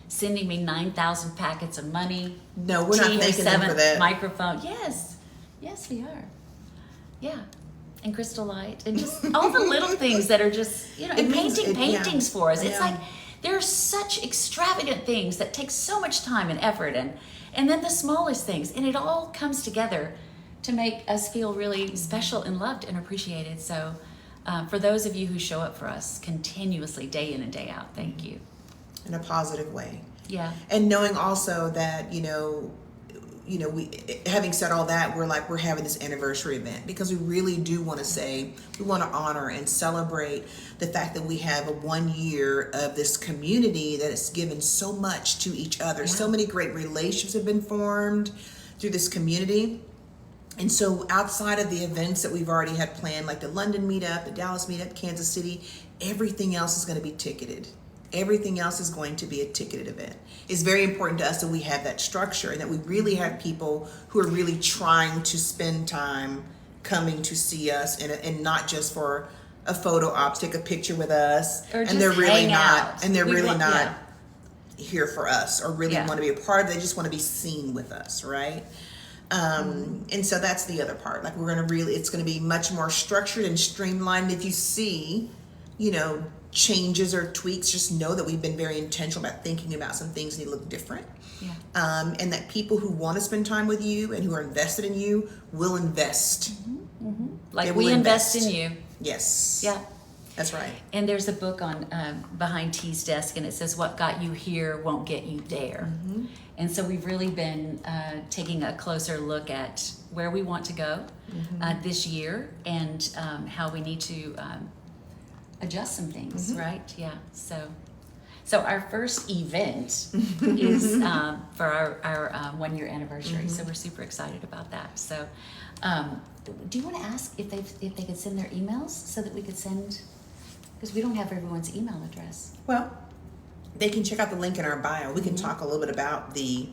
sending me 9,000 packets of money. No, we're not thanking them for that. Microphone. Yes, we are. Yeah, and Crystal Light, and just all the little things that are just, and paintings for us. It's like there are such extravagant things that take so much time and effort, and then the smallest things, and it all comes together to make us feel really special and loved and appreciated. So. For those of you who show up for us continuously, day in and day out, thank you. In a positive way. Yeah. And knowing also that, we, having said all that, we're having this anniversary event because we really do want to say, we want to honor and celebrate the fact that we have a 1 year of this community that has given so much to each other. Yeah. So many great relationships have been formed through this community. And so outside of the events that we've already had planned, like the London meetup, the Dallas meetup, Kansas City, everything else is going to be ticketed. Everything else is going to be a ticketed event. It's very important to us that we have that structure and that we really have people who are really trying to spend time coming to see us and not just for a photo op, take a picture with us. Or and they're really hang not. out. And they're really not. Yeah. here for us or really Yeah. want to be a part of. They just want to be seen with us, right? And so that's the other part. Like it's going to be much more structured and streamlined. If you see, changes or tweaks, just know that we've been very intentional about thinking about some things need to look different. Yeah. And that people who want to spend time with you and who are invested in you will invest. Like They we will invest invest. in you. Yes. Yeah. That's right. And there's a book on behind T's desk, and it says, "What got you here won't get you there." And so we've really been taking a closer look at where we want to go this year and how we need to adjust some things, right? Yeah. So our first event is for our 1 year anniversary. So we're super excited about that. So, do you want to ask if they could send their emails so that we could send? Because we don't have everyone's email address. Well, they can check out the link in our bio. We can talk a little bit about the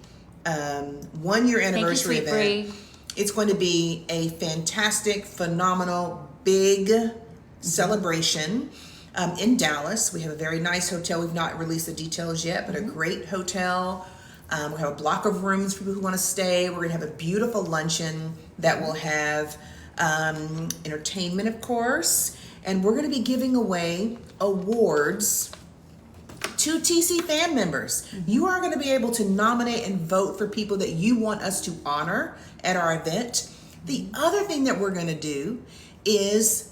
1 year anniversary Thank you, event. Sweet Bree. It's going to be a fantastic, phenomenal, big celebration in Dallas. We have a very nice hotel. We've not released the details yet, but a great hotel. We have a block of rooms for people who want to stay. We're going to have a beautiful luncheon that will have entertainment, of course. And we're going to be giving away awards to TC fan members. You are going to be able to nominate and vote for people that you want us to honor at our event. The other thing that we're going to do is,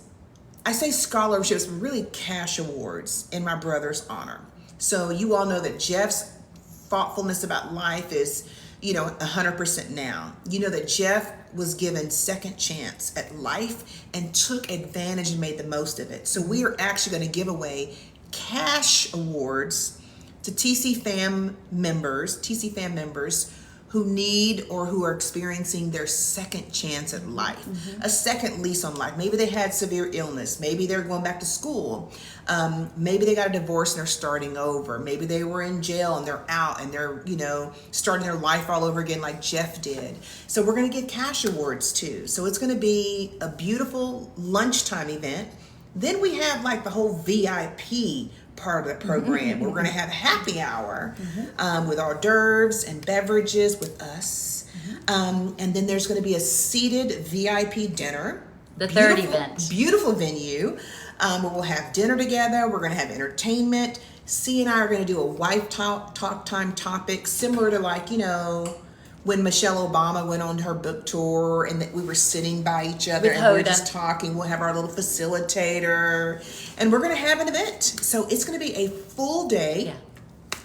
I say scholarships, but really cash awards in my brother's honor. So you all know that Jeff's thoughtfulness about life is, 100% now. You know that Jeff was given second chance at life and took advantage and made the most of it. So we are actually going to give away cash awards to TC fam members who need or who are experiencing their second chance at life, a second lease on life. Maybe they had severe illness. Maybe they're going back to school. Maybe they got a divorce and they're starting over. Maybe they were in jail and they're out and they're, starting their life all over again like Jeff did. So we're going to give cash awards too. So it's going to be a beautiful lunchtime event. Then we have like the whole VIP part of the program. We're going to have a happy hour with hors d'oeuvres and beverages with us. And then there's going to be a seated VIP dinner. The third event. Beautiful venue where we'll have dinner together. We're going to have entertainment. C and I are going to do a wife talk time topic similar to when Michelle Obama went on her book tour and that we were sitting by each other With and we were Hoda. just talking. We'll have our little facilitator and we're going to have an event. So it's going to be a full day. Yeah.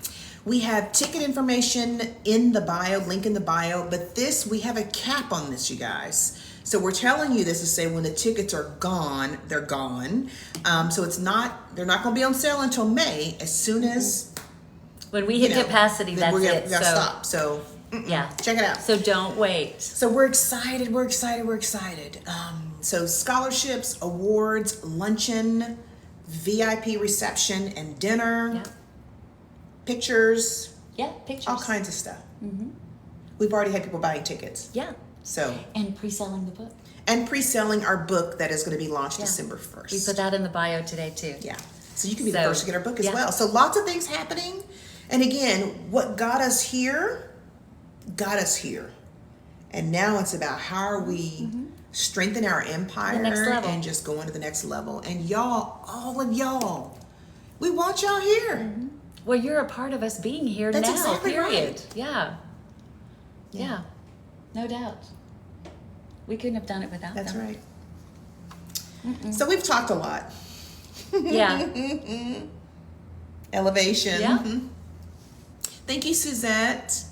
We have ticket information in the bio, link in the bio, but we have a cap on this, you guys. So we're telling you this to say when the tickets are gone, they're gone. So they're not going to be on sale until May. As soon as When we hit capacity, then that's we it. gotta So stop. So yeah, check it out. So don't wait. So we're excited. So scholarships, awards, luncheon, VIP reception and dinner, Yeah. pictures, Yeah. Pictures. all kinds of stuff. We've already had people buying tickets. Yeah. So, And pre-selling the book. and pre-selling our book that is going to be launched Yeah. December We 1st. put that in the bio today too. Yeah. So you can be the So, first to get our book as yeah. well. So lots of things happening. And again, what got us here. And now it's about how are we strengthen our empire The next level. and just go into the next level. And y'all, all of y'all, we want y'all here. Well, you're a part of us being here That's now. exactly Period. right. Yeah. Yeah. Yeah. No doubt. We couldn't have done it without That's them. right. So we've talked a lot. Yeah. Elevation. Yeah. Thank you, Suzette.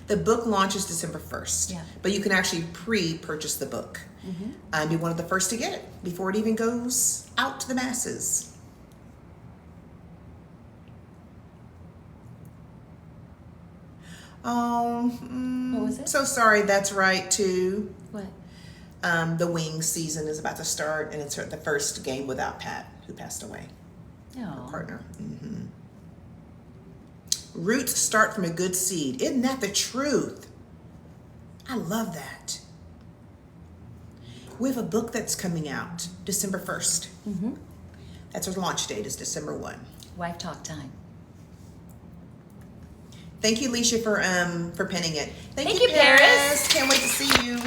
The book launches December 1st. Yeah. But you can actually pre-purchase the book. And be one of the first to get it before it even goes out to the masses. What was it? So sorry, that's right too. What? The Wings season is about to start, and it's the first game without Pat, who passed away, No. partner. Roots start from a good seed. Isn't that the truth? I love that. We have a book that's coming out December 1st. That's our launch date is December 1. Wife talk time. Thank you, Leisha, for pinning it. Thank you, Paris. Can't wait to see you.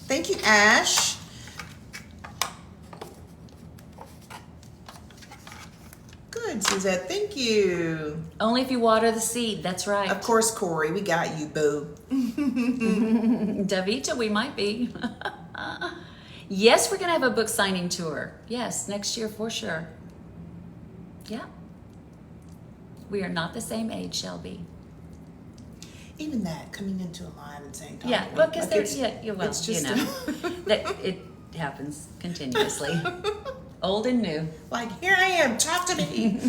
Thank you, Ash. Good, Suzette. Thank you. Only if you water the seed. That's right. Of course, Corey. We got you, boo. Davita, we might be. Yes, we're going to have a book signing tour. Yes, next year for sure. Yeah. We are not the same age, Shelby. Even that, coming into a live and saying, Yeah, well, because there's, well, it's just that it happens continuously. Old and new. like, here I am, talk to me.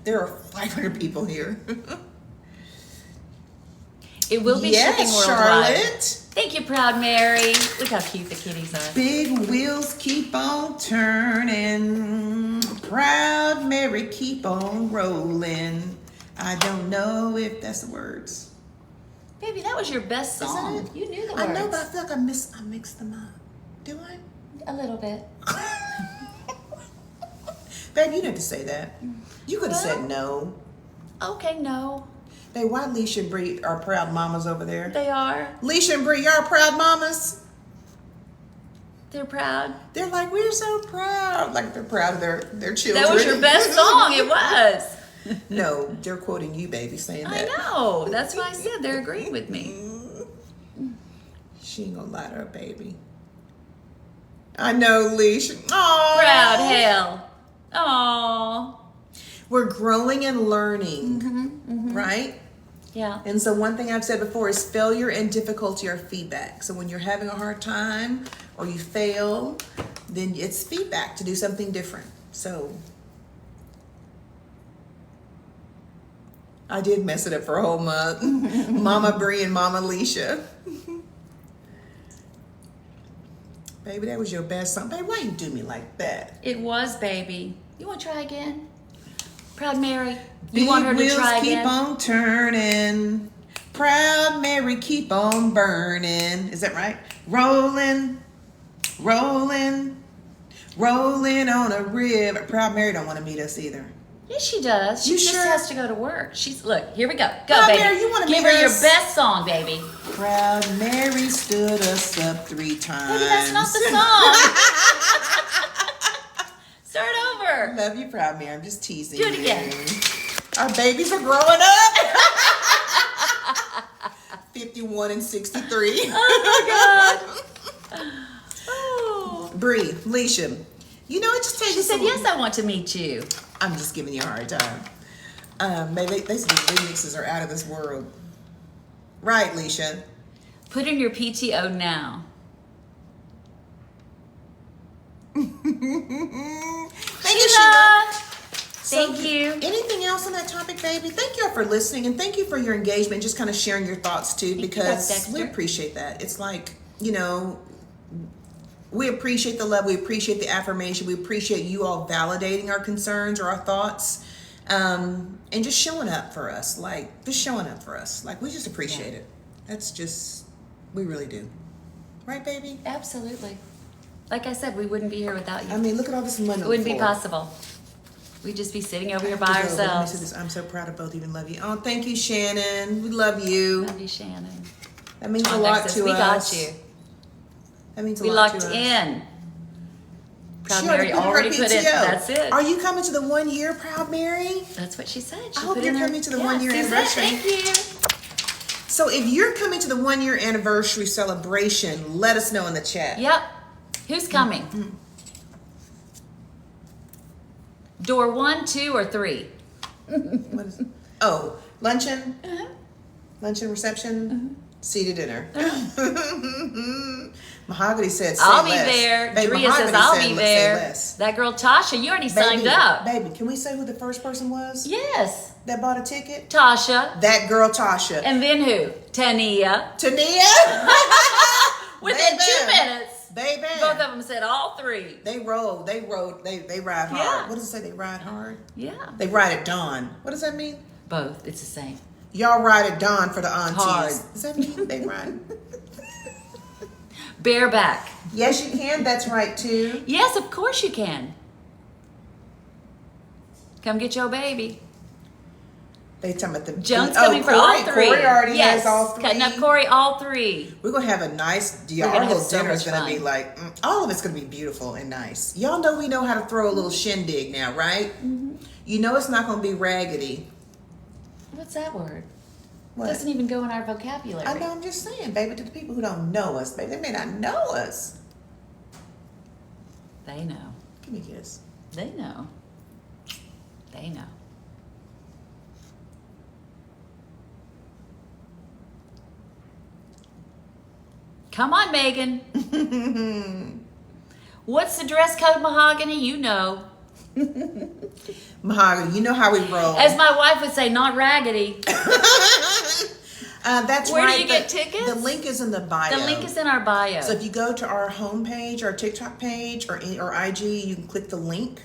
There are 500 people here. It will be shipping worldwide. Charlotte. Thank you, Proud Mary. Look how cute the kitties are. Big wheels keep on turning. Proud Mary keep on rolling. I don't know if that's the words. Baby, that was your best song. Isn't it? You knew the words. I know, but I feel like I mixed them up. Do I? A little bit. Babe, you didn't have to say that. You could have Well- said no. Okay, no. Babe, why Leisha and Bree are proud mamas over there? They are. Leisha and Bree, y'all proud mamas? They're proud. They're like, we're so proud. Like they're proud of their children. That was your best song. It was. No, they're quoting you, baby, saying I that. know. That's why I said they're agreeing with me. She ain't gonna lie to her baby. I know, Leisha. Aww. Proud hell. Aww. We're growing and learning, right? Yeah. And so one thing I've said before is failure and difficulty are feedback. So when you're having a hard time or you fail, then it's feedback to do something different. So I did mess it up for a whole month. Mama Bree and Mama Leisha. Baby, that was your best song. Baby, why you do me like that? It was, baby. You want to try again? Proud Mary. Big You want her to wheels try keep again? on turning. Proud Mary keep on burning. Is that right? Rolling, rolling, rolling on a river. Proud Mary don't want to meet us either. Yes, she does. She You just sure? has to go to work. She's look. Here we go. Go, Proud baby. Mary, you wanna Give meet her us? your best song, baby. Proud Mary stood us up 3 times. Baby, that's not the song. Start over. Love you, Proud Mary. I'm just teasing Do it again. you. Our babies are growing up. 51 and 63. Oh my God. Oh. Bree, Leisha, you know, it just takes She us said, a- "Yes, I want to meet you." I'm just giving you a hard time. They said the remixes are out of this world. Right, Leisha? Put in your PTO now. Thank you, Sheila. Thank So, you. Anything else on that topic, baby? Thank you all for listening, and thank you for your engagement, just kind of sharing your thoughts too, you, because Dexter. we appreciate that. It's like, you know, we appreciate the love, we appreciate the affirmation, we appreciate you all validating our concerns or our thoughts, and just showing up for us. Like, just showing up for us. Like, we just appreciate it. That's just, we really do. Right, baby? Absolutely. Like I said, we wouldn't be here without you. I mean, look at all this money. It wouldn't be possible. We'd just be sitting over here by Let me say ourselves. this. I'm so proud of both of you and love you. Oh, thank you, Shannon. We love you. Love you, Shannon. That means a Contact lot us. to We us. got you. That means a We lot locked to us. in. Proud She Mary put in her already put in. PTO. That's it. Are you coming to the 1 year, Proud Mary? That's what she said. She I hope put you're in her- coming to the Yeah, 1 year Suzette, anniversary. Thank you. So if you're coming to the 1 year anniversary celebration, let us know in the chat. Yep. Who's coming? Door 1, 2, or 3? What is it? Oh, luncheon? Uh-huh. Luncheon reception? Seated dinner. Mahogany said, say I'll be less. there. Babe, Drea Mahogany says I'll said, be say there. less. That girl Tasha, you already signed up. Baby, can we say who the first person was Yes. that bought a ticket? Tasha. That girl, Tasha. And then who? Tania. Tania? Within Baby. 2 minutes. Baby. Both of them said all 3. They rode, they ride hard. Yeah. What does it say? They ride hard? Yeah. They ride at dawn. What does that mean? Both. It's the same. Y'all ride at dawn for the aunties. Hard. Does that mean they ride? Bareback. Yes, you can. That's right, too. Yes, of course you can. Come get your baby. They talking about the Joan's coming for all three. Corey already yes. has all three. Cutting up Corey, all three. We're gonna have a nice. We're Our gonna have little so dinner is much gonna be fun. like all of it's gonna be beautiful and nice. Y'all know we know how to throw a little shindig now, right? Mm-hmm. You know it's not gonna be raggedy. What's that word? What? Doesn't even go in our vocabulary. I know. I'm just saying, baby. To the people who don't know us, baby, they may not know us. They know. Give me a kiss. They know. They know. Come on, Megan. What's the dress code, Mahogany? You know. Mahogany, you know how we roll. As my wife would say, not raggedy. That's Where do right. you get tickets? The link is in the bio. The link is in our bio. So if you go to our homepage, our TikTok page, or IG, you can click the link.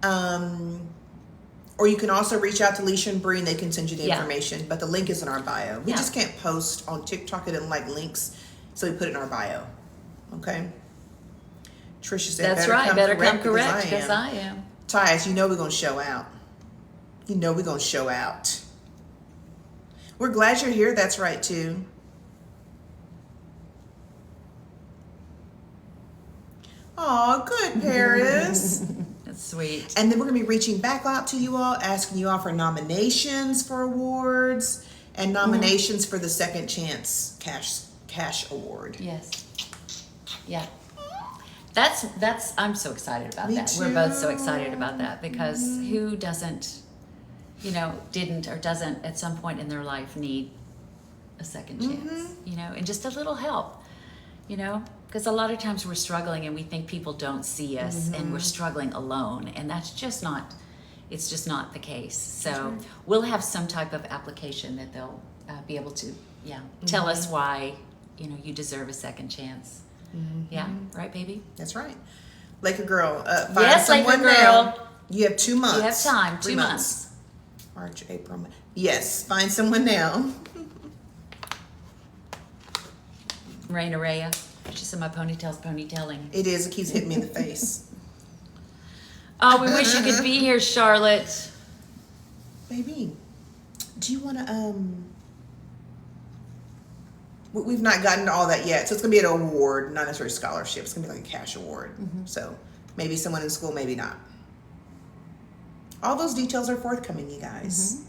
Or you can also reach out to Leisha and Bree and they can send you the information. But the link is in our bio. We just can't post on TikTok. It doesn't like links. So we put it in our bio. Okay? Trisha said, That's right. Better come correct because because I am. Tyus, you know we're going to show out. You know we're going to show out. We're glad you're here. That's right, too. Aw, good, Paris. That's sweet. And then we're going to be reaching back out to you all, asking you all for nominations for awards and nominations for the Second Chance Cash Award. Yes. Yeah. That's I'm so excited about Me that. too. We're both so excited about that because who doesn't, didn't or doesn't at some point in their life need a second chance, and just a little help, because a lot of times we're struggling and we think people don't see us and we're struggling alone, and it's just not the case. So we'll have some type of application that they'll be able to, tell us why, you deserve a second chance. Yeah, right, baby? That's right. Laker Girl, find Yes, Laker someone Girl. now. You have 2 months. You have time, 3 2 months. March, April, May. Yes, find someone now. Raina Raya. She said my ponytail's ponytailing. It is. It keeps hitting me in the face. Oh, we wish you could be here, Charlotte. Baby, do you want to, we've not gotten to all that yet. So it's going to be an award, not necessarily a scholarship. It's going to be like a cash award. So maybe someone in school, maybe not. All those details are forthcoming, you guys.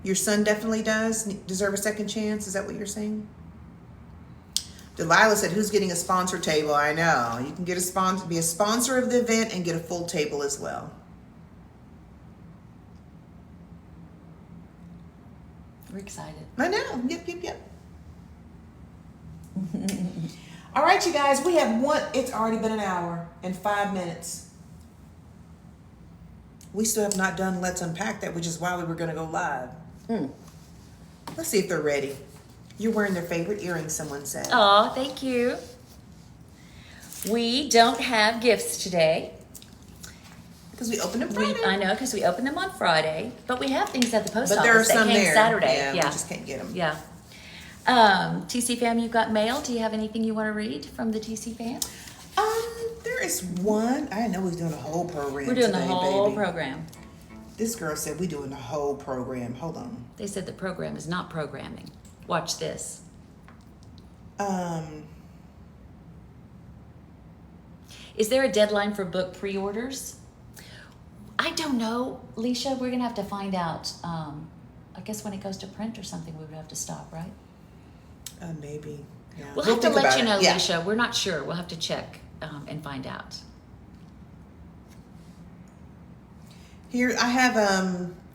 Your son definitely does deserve a second chance. Is that what you're saying? Delilah said, who's getting a sponsor table? I know. You can get be a sponsor of the event and get a full table as well. We're excited. I know. Yep. All right, you guys. We have it's already been an hour and 5 minutes. We still have not done Let's Unpack That, which is why we were going to go live. Let's see if they're ready. You're wearing their favorite earrings, someone said. Oh, thank you. We don't have gifts today. Because we opened them Friday. I know, because we opened them on Friday, but we have things at the post But office there are that some came there. Saturday. Yeah, we just can't get them. Yeah. TC fam, you've got mail. Do you have anything you want to read from the TC fam? There is one. I didn't know we was doing a whole program. We're doing today, the whole baby. program. This girl said we're doing the whole program. Hold on. They said the program is not programming. Watch this. Is there a deadline for book pre-orders? I don't know, Leisha. We're gonna have to find out. I guess when it goes to print or something, we would have to stop, right? Maybe. Yeah. We'll have to think let about you it. know, Yeah. Leisha. We're not sure. We'll have to check and find out. Here I have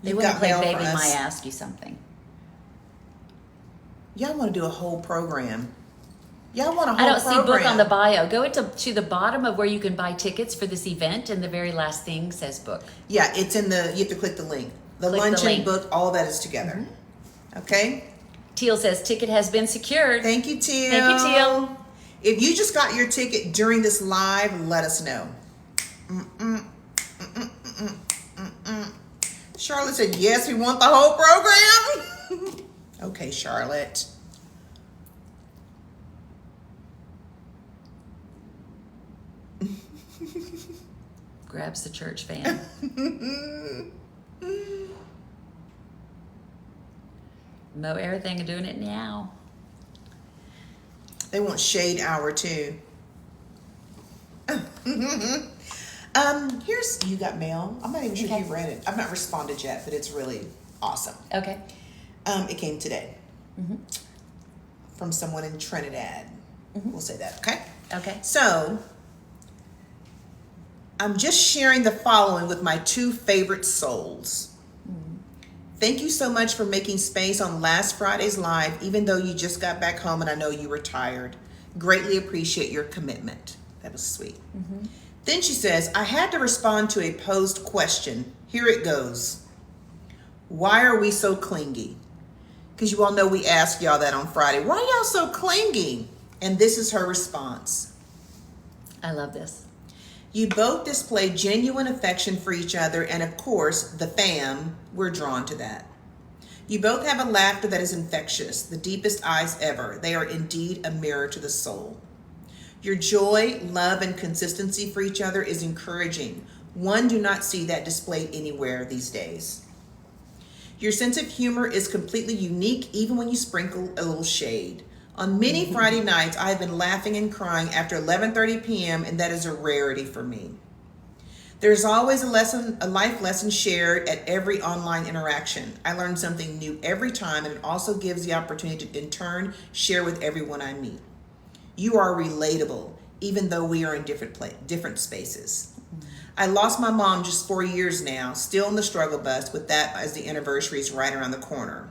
They you've wouldn't got play mail Baby for us. Might Ask You Something. Y'all want to do a whole program? Y'all want a whole I don't program? see book on the bio. Go to the bottom of where you can buy tickets for this event, and the very last thing says book. Yeah, it's in the. You have to click the link. The Click the luncheon link. book. All that is together. Okay. Teal says ticket has been secured. Thank you, Teal. Thank you, Teal. If you just got your ticket during this live, let us know. Charlotte said, yes, we want the whole program. Okay, Charlotte. Grabs the church fan. Mow everything and doing it now. They want shade hour too. Here's you got mail. I'm not even sure Okay. if you read it. I've not responded yet, but it's really awesome. Okay. It came today from someone in Trinidad. We'll say that, okay? Okay. So, I'm just sharing the following with my two favorite souls. Thank you so much for making space on last Friday's live, even though you just got back home and I know you were tired. Greatly appreciate your commitment. That was sweet. Then she says, I had to respond to a posed question. Here it goes. Why are we so clingy? Because you all know we asked y'all that on Friday. Why are y'all so clingy? And this is her response. I love this. You both display genuine affection for each other, and of course, the fam, we're drawn to that. You both have a laughter that is infectious, the deepest eyes ever. They are indeed a mirror to the soul. Your joy, love, and consistency for each other is encouraging. One do not see that displayed anywhere these days. Your sense of humor is completely unique, even when you sprinkle a little shade. On many Friday nights, I have been laughing and crying after 11:30 p.m., and that is a rarity for me. There's always a life lesson shared at every online interaction. I learn something new every time, and it also gives the opportunity to, in turn, share with everyone I meet. You are relatable, even though we are in different spaces. I lost my mom just 4 years now, still in the struggle bus with that as the anniversary is right around the corner.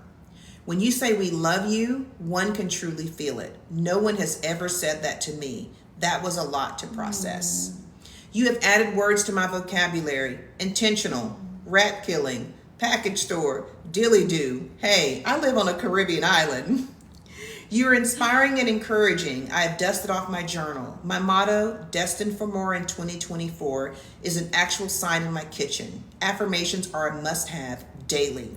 When you say we love you, one can truly feel it. No one has ever said that to me. That was a lot to process. You have added words to my vocabulary. Intentional, rat killing, package store, dilly-do. Hey, I live on a Caribbean island. You are inspiring and encouraging. I have dusted off my journal. My motto, Destined for More in 2024, is an actual sign in my kitchen. Affirmations are a must-have daily.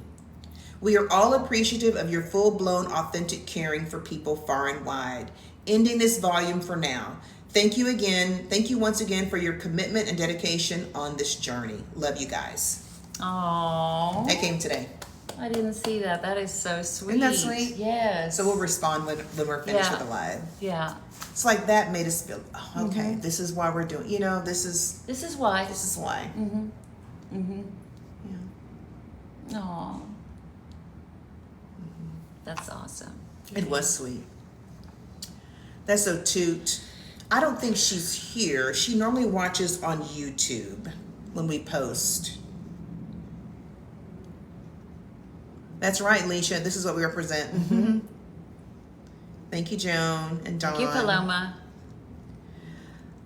We are all appreciative of your full-blown, authentic caring for people far and wide. Ending this volume for now. Thank you again. Thank you once again for your commitment and dedication on this journey. Love you guys. Aww. That came today. I didn't see that. That is so sweet. Isn't that sweet? Yes. So we'll respond when we're finished Yeah. with the live. Yeah. It's like that made us feel, oh, okay, this is why we're doing, this is This is why. why. Yeah. Aw. That's awesome. It was sweet. That's so toot. I don't think she's here. She normally watches on YouTube when we post. That's right, Leisha. This is what we represent. Thank you, Joan and Dawn. Thank you, Paloma.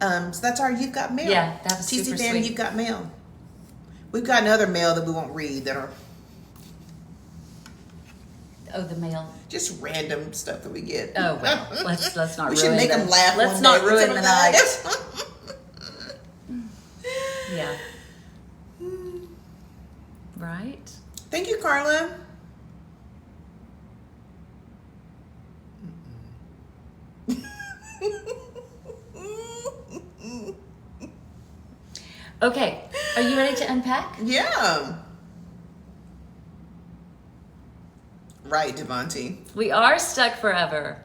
So that's our You've Got Mail. Yeah, that was TC super Fan, sweet. You've Got Mail. We've got another mail that we won't read that are Oh, the mail. just random stuff that we get. Oh well, let's not we ruin should make the, them laugh. Let's one not day. ruin What's the up night. with Yeah. Right? that? Thank you, Carla. Okay. Are you ready to unpack? Yeah. Right, Devontae. We are stuck forever.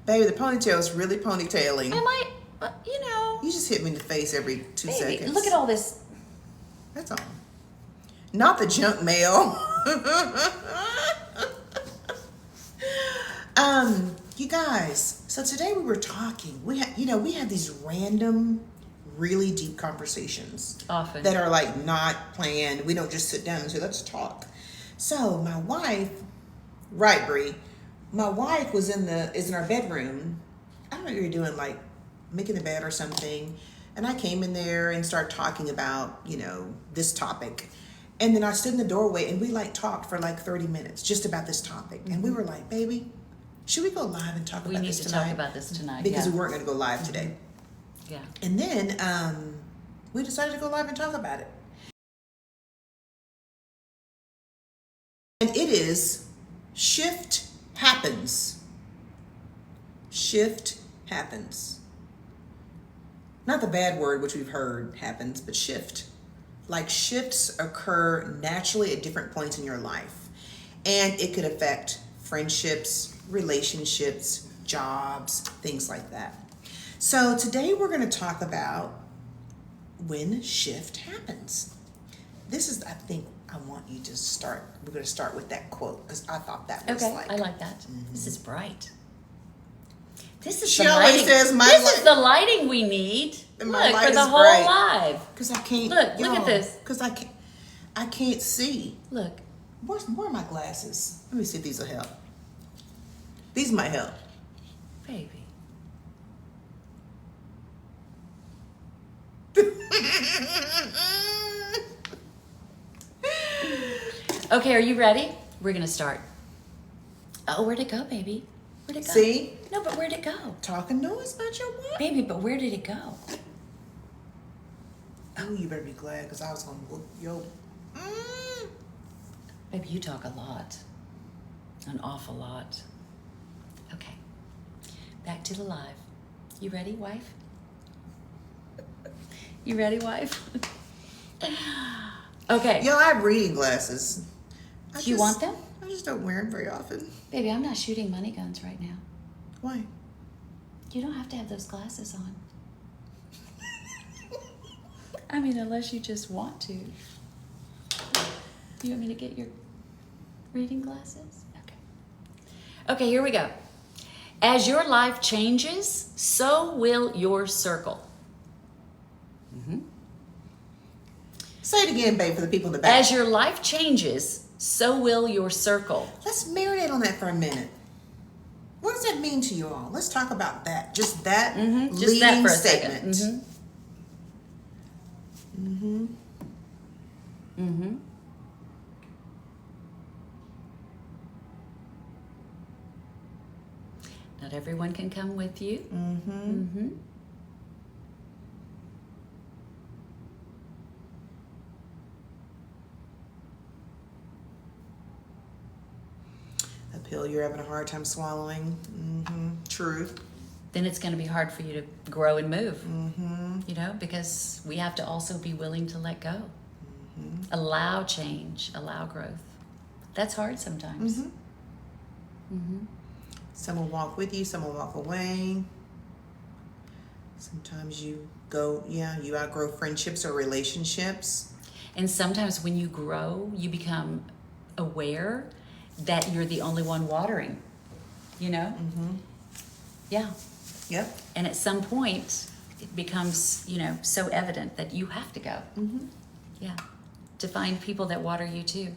Baby, the ponytail is really ponytailing. Am I? You just hit me in the face every 2 Baby, seconds. look at all this. That's all. Not the junk mail. You guys. So today we were talking. We have these random, really deep conversations Often. that are like not planned. We don't just sit down and say, let's talk. So my wife, right, Bree, my wife is in our bedroom. I don't know what you're doing, like making the bed or something. And I came in there and started talking about, this topic. And then I stood in the doorway and we talked for 30 minutes just about this topic. And we were like, baby, should we go live and talk We about need this to tonight? talk about this tonight. Because yeah. we weren't going to go live today. Yeah. And then we decided to go live and talk about it. And it is Shift Happens. Shift happens. Not the bad word, which we've heard happens, but shift. like shifts occur naturally at different points in your life, and it could affect friendships, relationships, jobs, things like that. So today we're going to talk about when shift happens. This is, I think, I want you to start. We're going to start with that quote because I thought that was Okay, like. I like that. This is bright. This is She the always lighting. says my this light- is the lighting we need. And my Look, light for the is whole bright. live. Because I can't. Look at this. Because I can't see. Look, Where are my glasses? Let me see if these will help. These might help. baby. Okay, are you ready? We're gonna start. Oh, where'd it go, baby? Where'd it go? See? No, but where'd it go? Talking noise about your what? Baby, but where did it go? Oh, you better be glad because I was going to whoop yo. Baby, you talk a lot. An awful lot. Okay. Back to the live. You ready, wife? You ready, wife? Okay. Yo, I have reading glasses. Do you want them? I just don't wear them very often. Baby, I'm not shooting money guns right now. Why? You don't have to have those glasses on. I mean, unless you just want to. You want me to get your reading glasses? Okay. Okay, here we go. As your life changes, so will your circle. Say it again, babe, for the people in the back. As your life changes, so will your circle. Let's marinate on that for a minute. What does that mean to you all? Let's talk about that. Just that leading Just that for a statement. second. Not everyone can come with you. A pill you're having a hard time swallowing. True. Then it's going to be hard for you to grow and move. You know, because we have to also be willing to let go. Allow change, allow growth. That's hard sometimes. Some will walk with you, some will walk away. Sometimes you you outgrow friendships or relationships. And sometimes when you grow, you become aware that you're the only one watering, you know? Yeah. Yep. And at some point, it becomes, you know, so evident that you have to go. Yeah. To find people that water you too.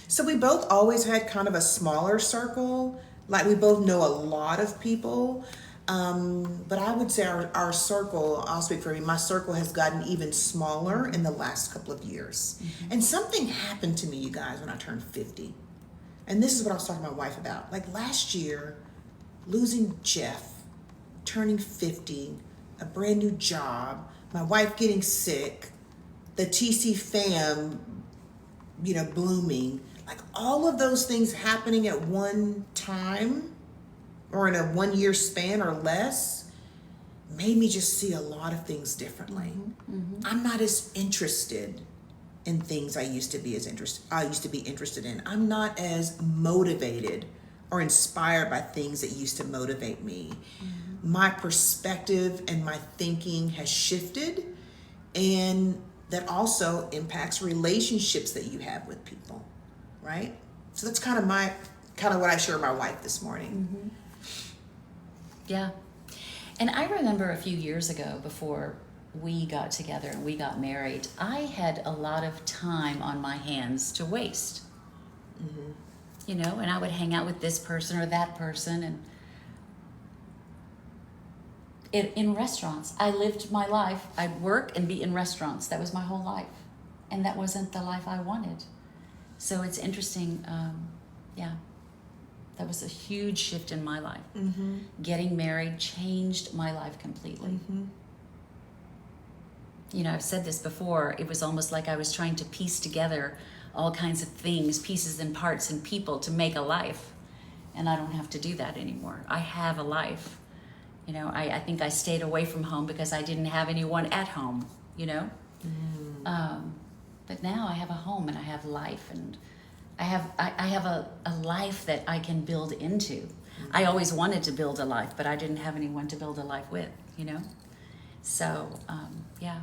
So we both always had kind of a smaller circle. Like we both know a lot of people. But I would say our circle, I'll speak for me, my circle has gotten even smaller in the last couple of years. And something happened to me, you guys, when I turned 50. And this is what I was talking to my wife about. Like last year, losing Jeff, turning 50, a brand new job, my wife getting sick, the TC fam, you know, blooming, like all of those things happening at one time or in a 1 year span or less made me just see a lot of things differently. I'm not as interested in things I used to be interested in. I'm not as motivated or inspired by things that used to motivate me. My perspective and my thinking has shifted, and that also impacts relationships that you have with people, right? So that's kind of what I shared with my wife this morning. Yeah. And I remember a few years ago, before we got together and we got married, I had a lot of time on my hands to waste. You know, and I would hang out with this person or that person, and in restaurants. I lived my life. I'd work and be in restaurants. That was my whole life. And that wasn't the life I wanted. So it's interesting. Yeah. That was a huge shift in my life. Getting married changed my life completely. You know, I've said this before. It was almost like I was trying to piece together all kinds of things, pieces and parts and people to make a life. And I don't have to do that anymore. I have a life. You know, I think I stayed away from home because I didn't have anyone at home, you know? But now I have a home and I have life, and I have a life that I can build into. I always wanted to build a life, but I didn't have anyone to build a life with, you know? So, yeah.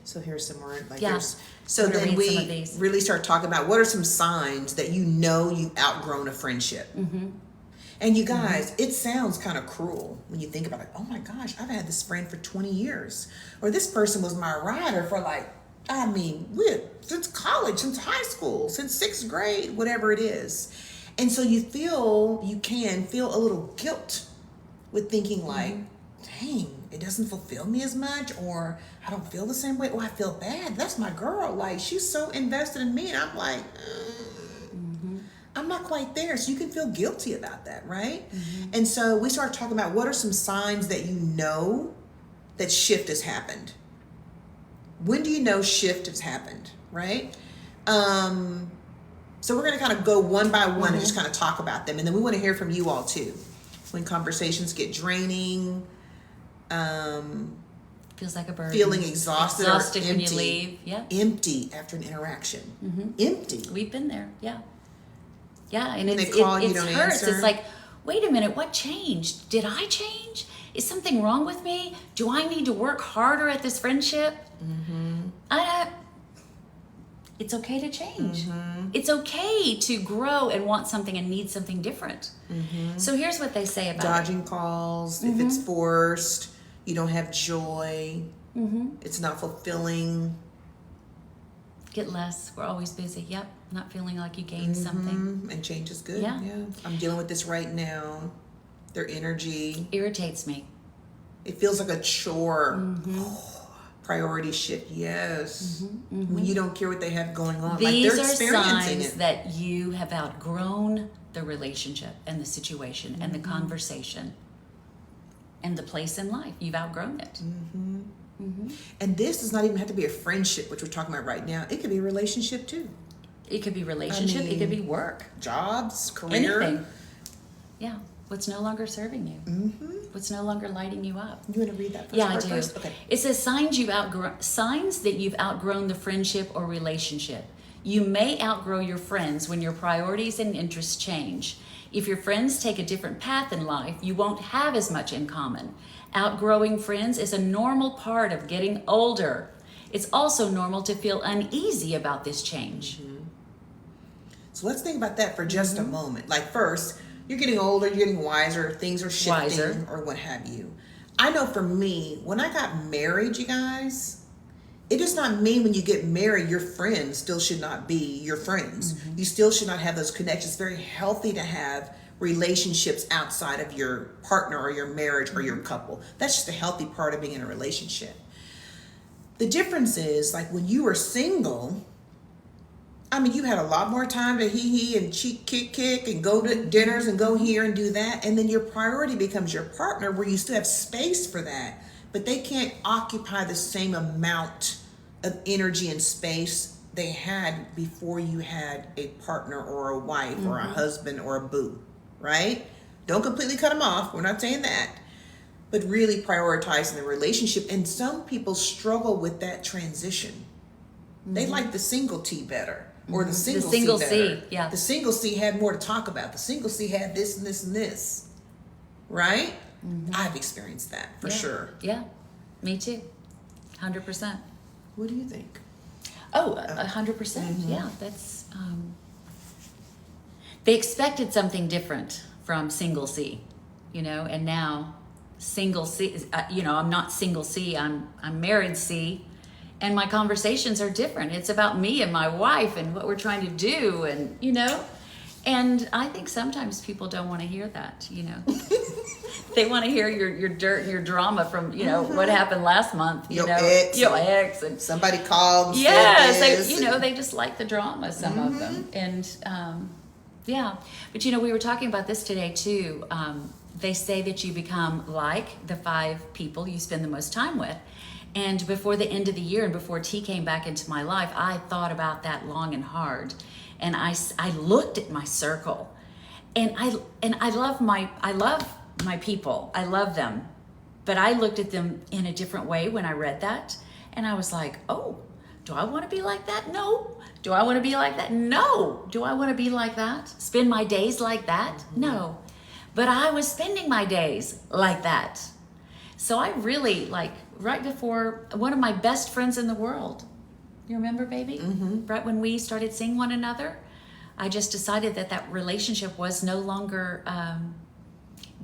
So here's some more, like, Yeah. there's, so I'm gonna then read some of we these. really start talking about what are some signs that you know you've outgrown a friendship. And you guys, it sounds kind of cruel when you think about it. Oh my gosh, I've had this friend for 20 years. Or this person was my rider for like, I mean, since college, since high school, since 6th grade, whatever it is. And so you can feel a little guilt with thinking like, dang, it doesn't fulfill me as much, or I don't feel the same way. Oh, I feel bad. That's my girl. Like, she's so invested in me. And I'm like, I'm not quite there. So you can feel guilty about that, right? And so we start talking about what are some signs that you know that shift has happened. When do you know shift has happened, right? So we're going to kind of go one by one and just kind of talk about them. And then we want to hear from you all too. When conversations get draining, Feels like a burden. feeling exhausted or when empty. you leave. Yeah. Empty after an interaction. Empty. We've been there. Yeah. Yeah. And When it they call, you hurts. don't answer. It's like, wait a minute, what changed? Did I change? Is something wrong with me? Do I need to work harder at this friendship? It's okay to change. It's okay to grow and want something and need something different. So here's what they say about Dodging calls, if it's forced, you don't have joy, it's not fulfilling. Get less. We're always busy. Yep. Not feeling like you gained something. And change is good. Yeah. I'm dealing with this right now. Their energy. Irritates me. It feels like a chore. Priority shift, yes. When you don't care what they have going on. Like These they're are experiencing signs it. that you have outgrown the relationship and the situation and the conversation and the place in life. You've outgrown it. And this does not even have to be a friendship, which we're talking about right now. It could be a relationship too. It could be relationship. It could be work. Jobs, career. Anything. Yeah. What's no longer serving you? What's no longer lighting you up? You want to read that first Yeah, I part do. first? Okay. It says signs that you've outgrown the friendship or relationship. You may outgrow your friends when your priorities and interests change. If your friends take a different path in life, you won't have as much in common. Outgrowing friends is a normal part of getting older. It's also normal to feel uneasy about this change. So let's think about that for just a moment. Like first, you're getting older, you're getting wiser, things are shifting Wiser. or what have you. I know for me, when I got married, you guys, it does not mean when you get married, your friends still should not be your friends. You still should not have those connections. It's very healthy to have relationships outside of your partner or your marriage or your couple. That's just a healthy part of being in a relationship. The difference is, like when you were single, I mean, you had a lot more time to hee and cheek kick and go to dinners and go here and do that. And then your priority becomes your partner, where you still have space for that, but they can't occupy the same amount of energy and space they had before you had a partner or a wife or a husband or a boo, right? Don't completely cut them off. We're not saying that. But really prioritizing the relationship. And some people struggle with that transition. They like the single T better. Or the single C better. Yeah. The single C had more to talk about. The single C had this and this and this. Right? I've experienced that for sure. Yeah, me too. 100%. What do you think? Oh, 100%. Yeah, that's. They expected something different from single C, and now single C. I'm not single C. I'm married C, and my conversations are different. It's about me and my wife and what we're trying to do, and and I think sometimes people don't want to hear that. They want to hear your dirt and your drama from what happened last month. Your ex and somebody called. Yes, they just like the drama. Some of them, and yeah. But we were talking about this today too. They say that you become like the 5 people you spend the most time with. And before the end of the year and before T came back into my life, I thought about that long and hard. And I looked at my circle, and I love my people. I love them. But I looked at them in a different way when I read that. And I was like, oh, do I want to be like that? No. Do I want to be like that? No. Do I want to be like that? Spend my days like that? No. But I was spending my days like that. So I really, like, right before one of my best friends in the world, you remember, baby? Mm-hmm. Right when we started seeing one another, I just decided that that relationship was no longer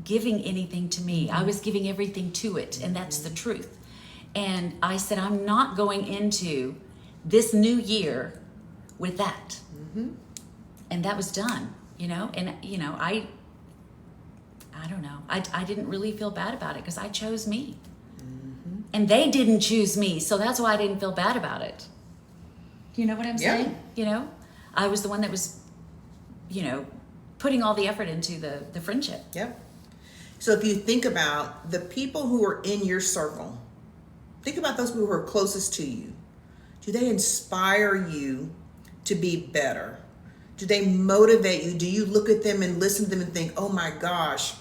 giving anything to me. I was giving everything to it, and that's the truth. And I said, I'm not going into this new year with that. Mm-hmm. And that was done, you know? And, you know, I don't know. I didn't really feel bad about it because I chose me. Mm-hmm. And they didn't choose me, so that's why I didn't feel bad about it. You know what I'm Yeah. saying? You know? I was the one that was, you know, putting all the effort into the friendship. Yep. So if you think about the people who are in your circle, think about those people who are closest to you. Do they inspire you to be better? Do they motivate you? Do you look at them and listen to them and think, oh my gosh,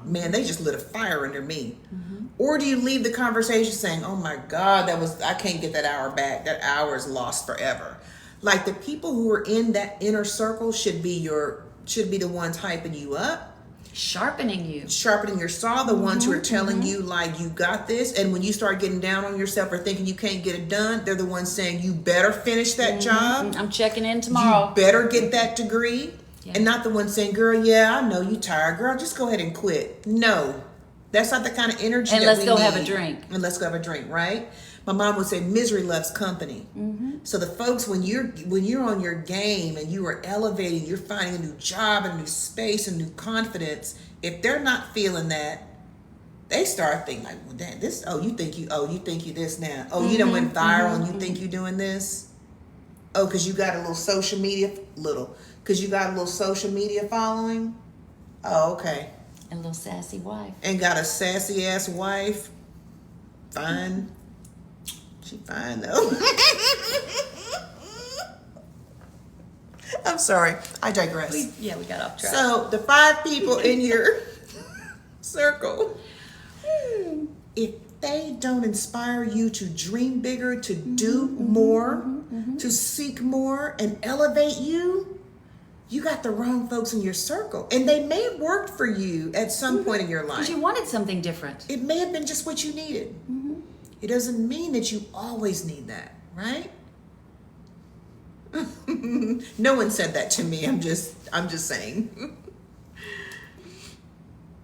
man, they just lit a fire under me? Mm-hmm. Or do you leave the conversation saying, oh my God, I can't get that hour back. That hour is lost forever. Like the people who are in that inner circle should be the ones hyping you up, Sharpening you. sharpening your saw, the ones who are telling Mm-hmm. you like you got this. And when you start getting down on yourself or thinking you can't get it done, they're the ones saying you better finish that job. I'm checking in tomorrow. You better get that degree. Yeah. And not the one saying, girl, yeah, I know you tired. Girl, just go ahead and quit. No, that's not the kind of energy And that let's we go need. have a drink. And let's go have a drink, right? My mom would say, misery loves company. Mm-hmm. So the folks, when you're on your game and you are elevating, you're finding a new job, a new space, a new confidence. If they're not feeling that, they start thinking like, well, damn, this. You think you this now. Oh, you done went viral and you think you doing this. Oh, because you got a little social media following. Oh, okay. A little sassy wife. And got a sassy ass wife. Fine. She fine though. I'm sorry. I digress. We got off track. So the 5 people in your circle, if they don't inspire you to dream bigger, to do more, to seek more, and elevate you, you got the wrong folks in your circle. And they may have worked for you at some point in your life. Because you wanted something different. It may have been just what you needed. It doesn't mean that you always need that, right? No one said that to me. I'm just saying.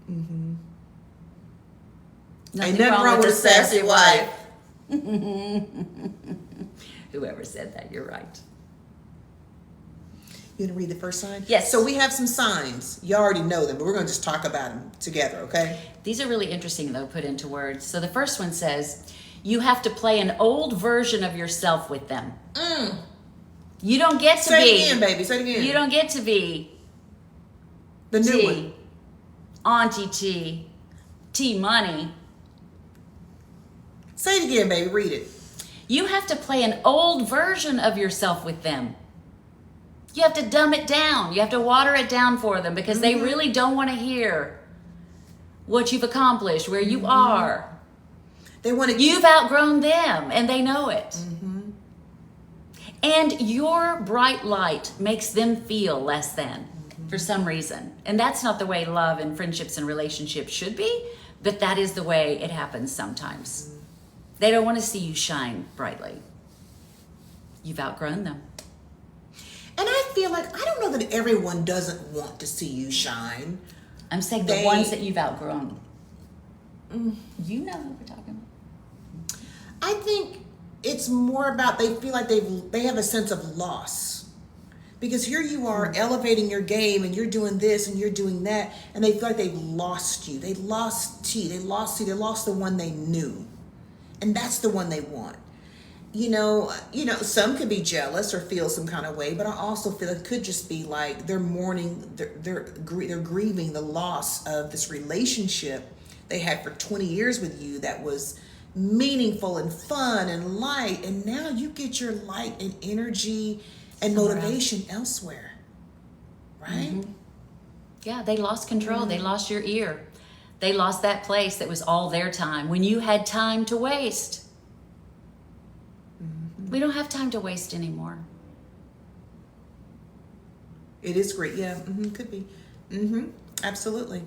Ain't nothing wrong with a sassy wife. Whoever said that, you're right. You gonna read the first sign? Yes. So we have some signs. You already know them, but we're gonna just talk about them together, okay? These are really interesting, though, put into words. So the first one says, you have to play an old version of yourself with them. You don't get to Say be. it again, baby. Say it again. You don't get to be the new T, one. Auntie T, T Money. Say it again, baby. Read it. You have to play an old version of yourself with them. You have to dumb it down. You have to water it down for them because they really don't want to hear what you've accomplished, where you are. They want to. You've outgrown them and they know it. And your bright light makes them feel less than for some reason. And that's not the way love and friendships and relationships should be, but that is the way it happens sometimes. They don't want to see you shine brightly. You've outgrown them. And I feel like I don't know that everyone doesn't want to see you shine. I'm saying the ones that you've outgrown. You know what we're talking about. I think it's more about they feel like they have a sense of loss. Because here you are elevating your game and you're doing this and you're doing that, and they feel like they've lost you. They lost T. They lost the one they knew. And that's the one they want. You know, some could be jealous or feel some kind of way, but I also feel it could just be like they're mourning, they're grieving the loss of this relationship they had for 20 years with you that was meaningful and fun and light, and now you get your light and energy and motivation elsewhere, right? Yeah, they lost control. They lost your ear. They lost that place that was all their time when you had time to waste. We don't have time to waste anymore. It is great. Yeah, could be. Absolutely.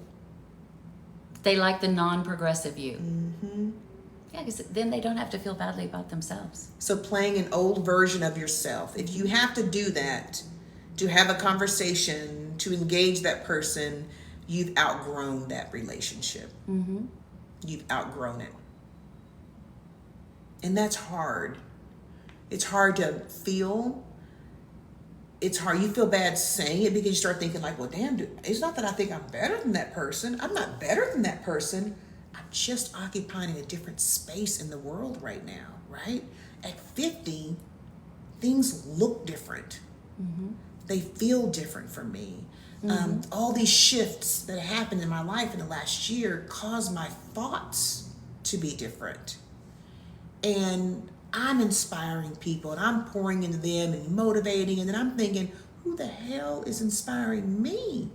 They like the non-progressive you. Yeah, because then they don't have to feel badly about themselves. So playing an old version of yourself. If you have to do that to have a conversation, to engage that person, you've outgrown that relationship. You've outgrown it. And that's hard. It's hard to feel. It's hard. You feel bad saying it because you start thinking like, well, damn, dude, it's not that I think I'm better than that person. I'm not better than that person. I'm just occupying a different space in the world right now, right? At 50, things look different. They feel different for me. All these shifts that happened in my life in the last year caused my thoughts to be different. And I'm inspiring people and I'm pouring into them and motivating, and then I'm thinking, who the hell is inspiring me?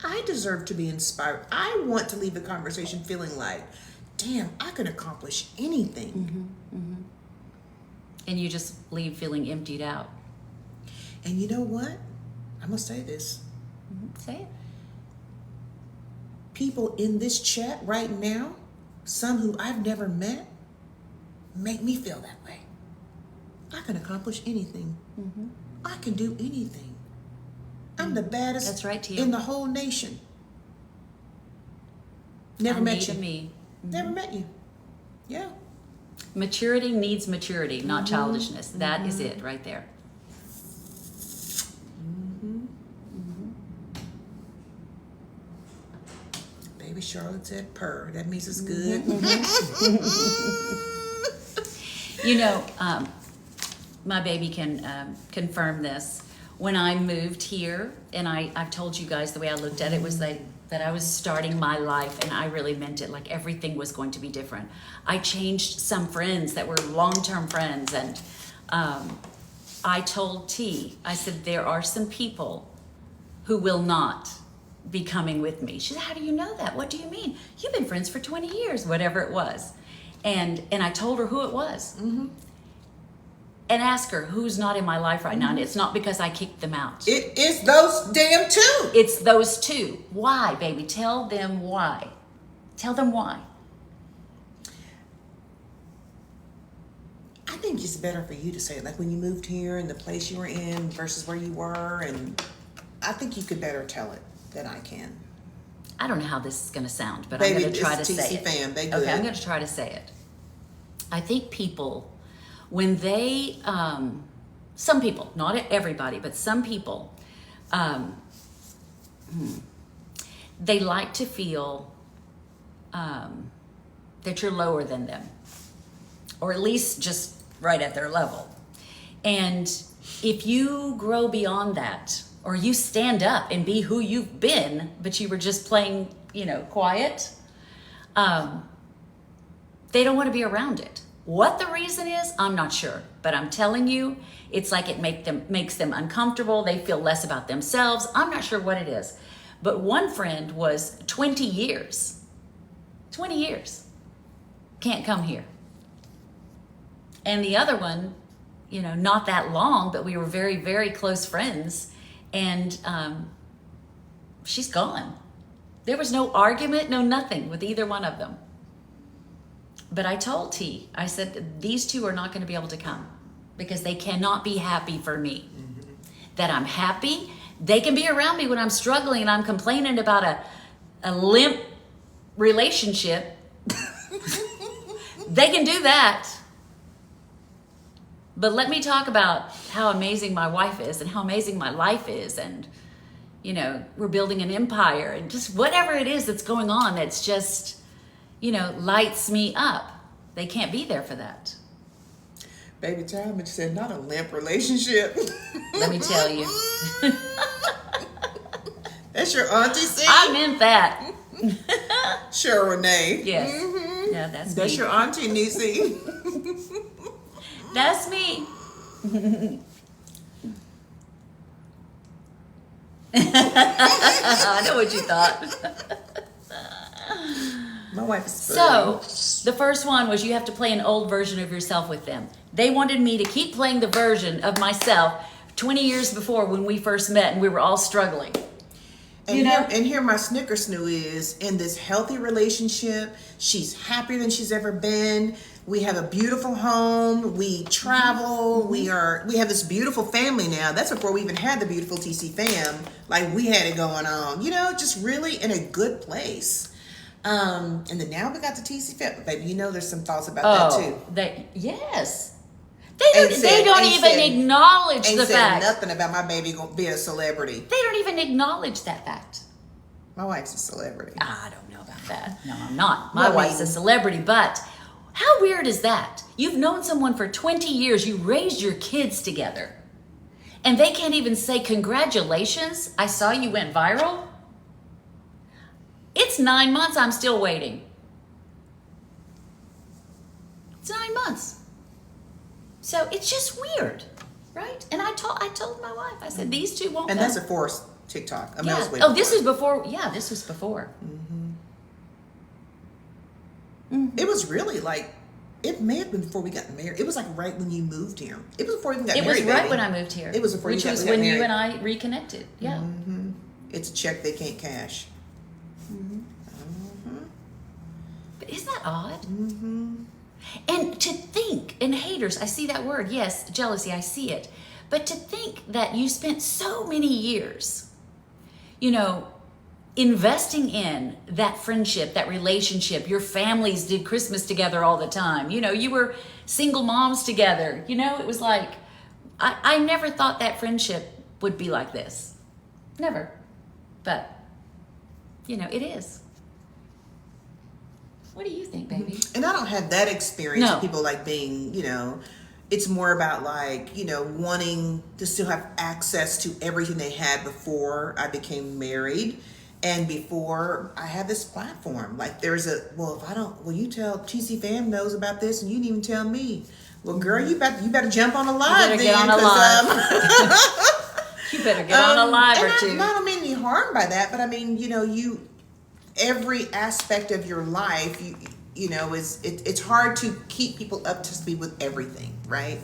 I deserve to be inspired. I want to leave the conversation feeling like, damn, I can accomplish anything. And you just leave feeling emptied out. And you know what? I'm going to say this. Say it. People in this chat right now, some who I've never met, make me feel that way. I can accomplish anything. I can do anything. I'm the baddest That's right, Tia. in the whole nation. Never met you. Me. Never met you. Yeah. Maturity needs maturity, not childishness. That is it right there. Baby Charlotte said purr. That means it's good. You know, my baby can confirm this. When I moved here, and I've told you guys the way I looked at it was that I was starting my life, and I really meant it. Like everything was going to be different. I changed some friends that were long-term friends, and I told T, I said, there are some people who will not be coming with me. She said, how do you know that? What do you mean? You've been friends for 20 years, whatever it was. And I told her who it was. And ask her who's not in my life right now. And it's not because I kicked them out. It is those damn two. It's those two. Why, baby? Tell them why. Tell them why. I think it's better for you to say it. Like when you moved here and the place you were in versus where you were. And I think you could better tell it than I can. I don't know how this is going to sound, but Baby, I'm going to try to it's say TC it. fam. They good. Okay, I'm going to try to say it. I think people, when they, some people, not everybody, but some people, they like to feel that you're lower than them, or at least just right at their level. And if you grow beyond that, or you stand up and be who you've been, but you were just playing, quiet, they don't want to be around it. What the reason is, I'm not sure, but I'm telling you, it's like it makes them uncomfortable. They feel less about themselves. I'm not sure what it is. But one friend was 20 years, can't come here. And the other one, not that long, but we were very, very close friends. And she's gone. There was no argument, no nothing with either one of them. But I told T, I said, these two are not going to be able to come because they cannot be happy for me. That I'm happy. They can be around me when I'm struggling and I'm complaining about a limp relationship. They can do that. But let me talk about how amazing my wife is and how amazing my life is. And, we're building an empire and just whatever it is that's going on that's just, lights me up. They can't be there for that. Baby Talmadge said, not a limp relationship. Let me tell you. That's your auntie C? I meant that. Sure, Renee. Yes. Yeah, that's me. That's your auntie, Nisi. That's me. I know what you thought. My wife is funny. So, the first one was you have to play an old version of yourself with them. They wanted me to keep playing the version of myself 20 years before when we first met and we were all struggling. And You know? here my snickersnoo is in this healthy relationship. She's happier than she's ever been. We have a beautiful home. We travel. We have this beautiful family now. That's before we even had the beautiful TC fam. Like we had it going on. You know, just really in a good place. And then now we got the TC fam. Baby, you know there's some thoughts about that too. Yes. They don't even acknowledge Ain't the said fact. nothing about my baby gonna be a celebrity. They don't even acknowledge that fact. My wife's a celebrity. I don't know about that. No, I'm not. My Well, I wife's a mean- celebrity, but how weird is that? You've known someone for 20 years, you raised your kids together, and they can't even say, congratulations, I saw you went viral. It's 9 months, I'm still waiting. It's 9 months. So it's just weird, right? And I told my wife, I said, these two won't And come. that's a forced TikTok. I mean, Yeah. that was way Oh, this before. was before. Yeah, this was before. It was really like, it may have been before we got married. It was like right when you moved here. It was before we got It married. was right baby. when I moved here. It was before which you was got when married. you and I reconnected. Yeah. It's a check they can't cash. But isn't that odd? And to think, and haters, I see that word. Yes, jealousy, I see it. But to think that you spent so many years, you know, investing in that friendship, that relationship. Your families did Christmas together all the time. You know, you were single moms together. You know, it was like, I never thought that friendship would be like this. Never. But, you know, it is. What do you think, baby? And I don't have that experience No. of people like being, you know, it's more about like, you know, wanting to still have access to everything they had before I became married and before I had this platform. Like there's if I don't, well, you tell TC fam knows about this and you didn't even tell me. Well, girl, you better jump on a live better then. get on a 'cause, You better get on a live or and two. I don't mean any harm by that, but I mean, you know, every aspect of your life, you know, it's hard to keep people up to speed with everything, right?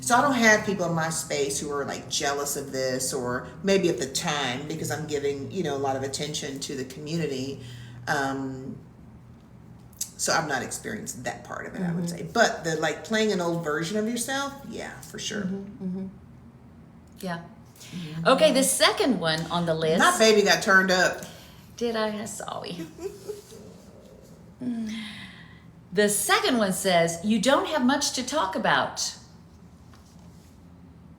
So I don't have people in my space who are like jealous of this, or maybe at the time because I'm giving, you know, a lot of attention to the community. So I've not experienced that part of it, I would say. But the like playing an old version of yourself, yeah, for sure. Yeah. Okay, the second one on the list. My baby got turned up. Did I? Sorry. The second one says, you don't have much to talk about.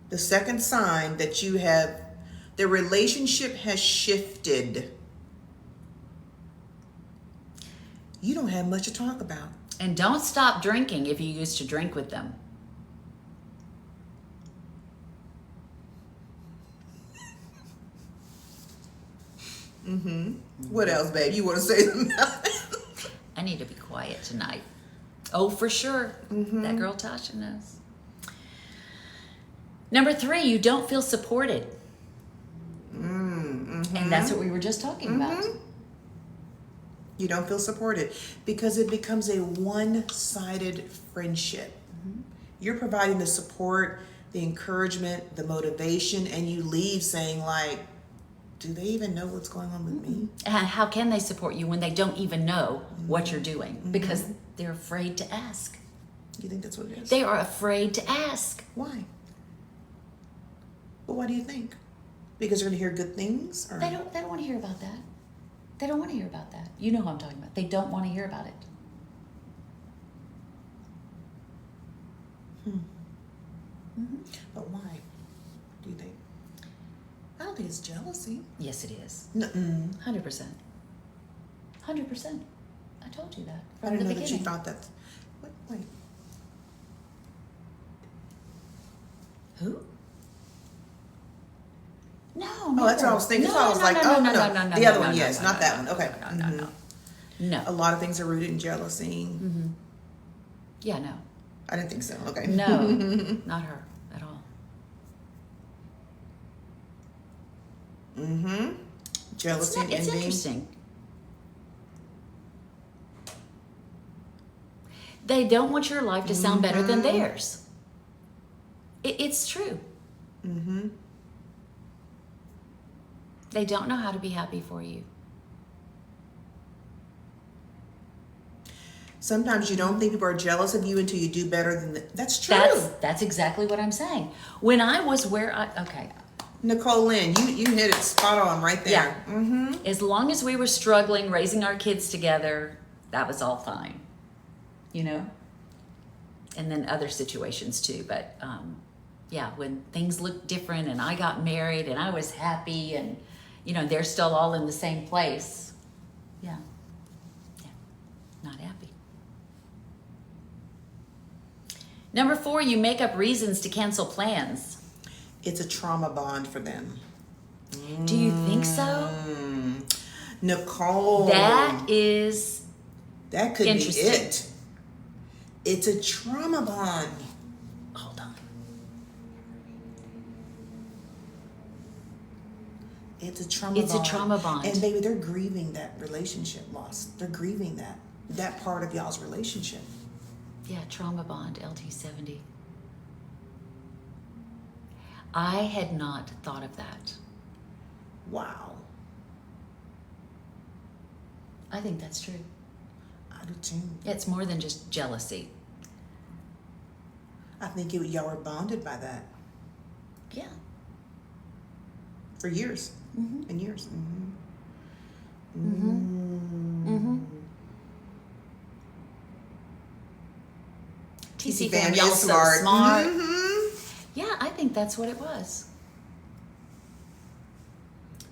The second sign that the relationship has shifted. You don't have much to talk about. And don't stop drinking if you used to drink with them. What else, babe? You want to say something about it? I need to be quiet tonight. Oh, for sure. That girl Tasha knows. Number 3, you don't feel supported. And that's what we were just talking about. You don't feel supported because it becomes a one-sided friendship. You're providing the support, the encouragement, the motivation, and you leave saying like, do they even know what's going on with me? And how can they support you when they don't even know what you're doing? Because they're afraid to ask. You think that's what it is? They are afraid to ask. Why? Well, why do you think? Because they're going to hear good things? Or? They don't want to hear about that. They don't want to hear about that. You know who I'm talking about. They don't want to hear about it. But why? Do you think? I don't think it's jealousy. Yes, it is. 100%. 100%. 100%. I told you that I from didn't the know that you beginning. thought that. Wait. Who? No, Oh, that's what I was thinking. No, So I was no, like, no, oh, no, no. no, no, The no, other no, one, no, yes. no, Not no, that no, one. Okay. No, no, no. No. A lot of things are rooted in jealousy. Yeah, no. I didn't think so. Okay. No, not her at all. Jealousy and It's envy. interesting. They don't want your life to sound better than theirs. It's true. Mm-hmm. They don't know how to be happy for you. Sometimes you don't think people are jealous of you until you do better than that's true. That's exactly what I'm saying. When I was okay. Nicole Lynn, you hit it spot on right there. Yeah. Mm-hmm. As long as we were struggling, raising our kids together, that was all fine. You know? And then other situations too. But yeah, when things looked different and I got married and I was happy and, you know, they're still all in the same place. Yeah. Yeah. Not happy. Number 4, you make up reasons to cancel plans. It's a trauma bond for them. Do you think so? Nicole. That could be interesting. it. It's a trauma bond. Hold on. It's a trauma It's bond. a trauma bond. And baby, they're grieving that relationship loss. They're grieving that part of y'all's relationship. Yeah, trauma bond, LT70. I had not thought of that. Wow. I think that's true. I do too. It's more than just jealousy. I think y'all were bonded by that Yeah. for years Mm-hmm. and years. Mm-hmm. TC fam, is y'all so smart. Mhm. Yeah, I think that's what it was.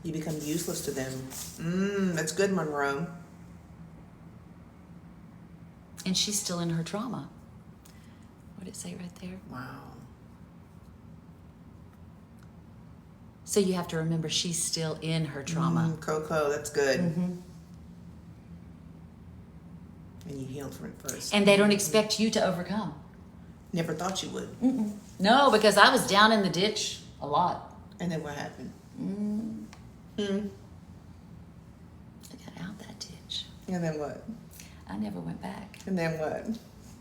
You become useless to them. That's good, Monroe. And she's still in her trauma. What did it say right there? Wow. So you have to remember she's still in her trauma. Coco, that's good. Mm-hmm. And you healed from it first. And they don't expect you to overcome. Never thought you would. Mm-mm. No, because I was down in the ditch a lot. And then what happened? I got out that ditch. And then what? I never went back. And then what?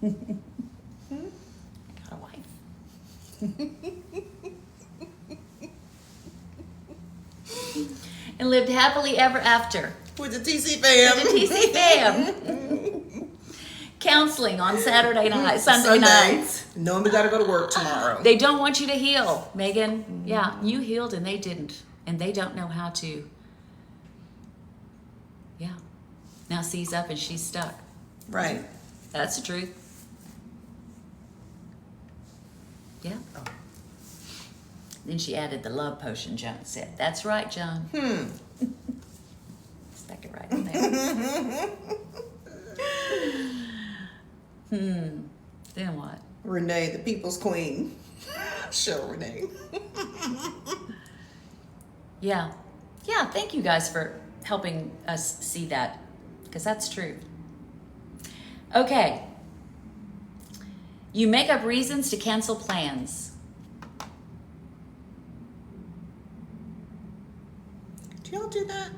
I got a wife. And lived happily ever after. With the TC fam. With the TC fam. Counseling on Saturday night, Sunday nights. Knowing we gotta go to work tomorrow. They don't want you to heal, Megan. Yeah, you healed and they didn't. And they don't know how to. Yeah. Now C's up and she's stuck. Right. That's the truth. Yeah. Oh. Then she added the love potion, Joan said. That's right, Joan. Stuck it right in there. Then what? Renee, the people's queen. Show Renee. Yeah. Yeah, thank you guys for helping us see that, because that's true. Okay. You make up reasons to cancel plans. Do y'all do that?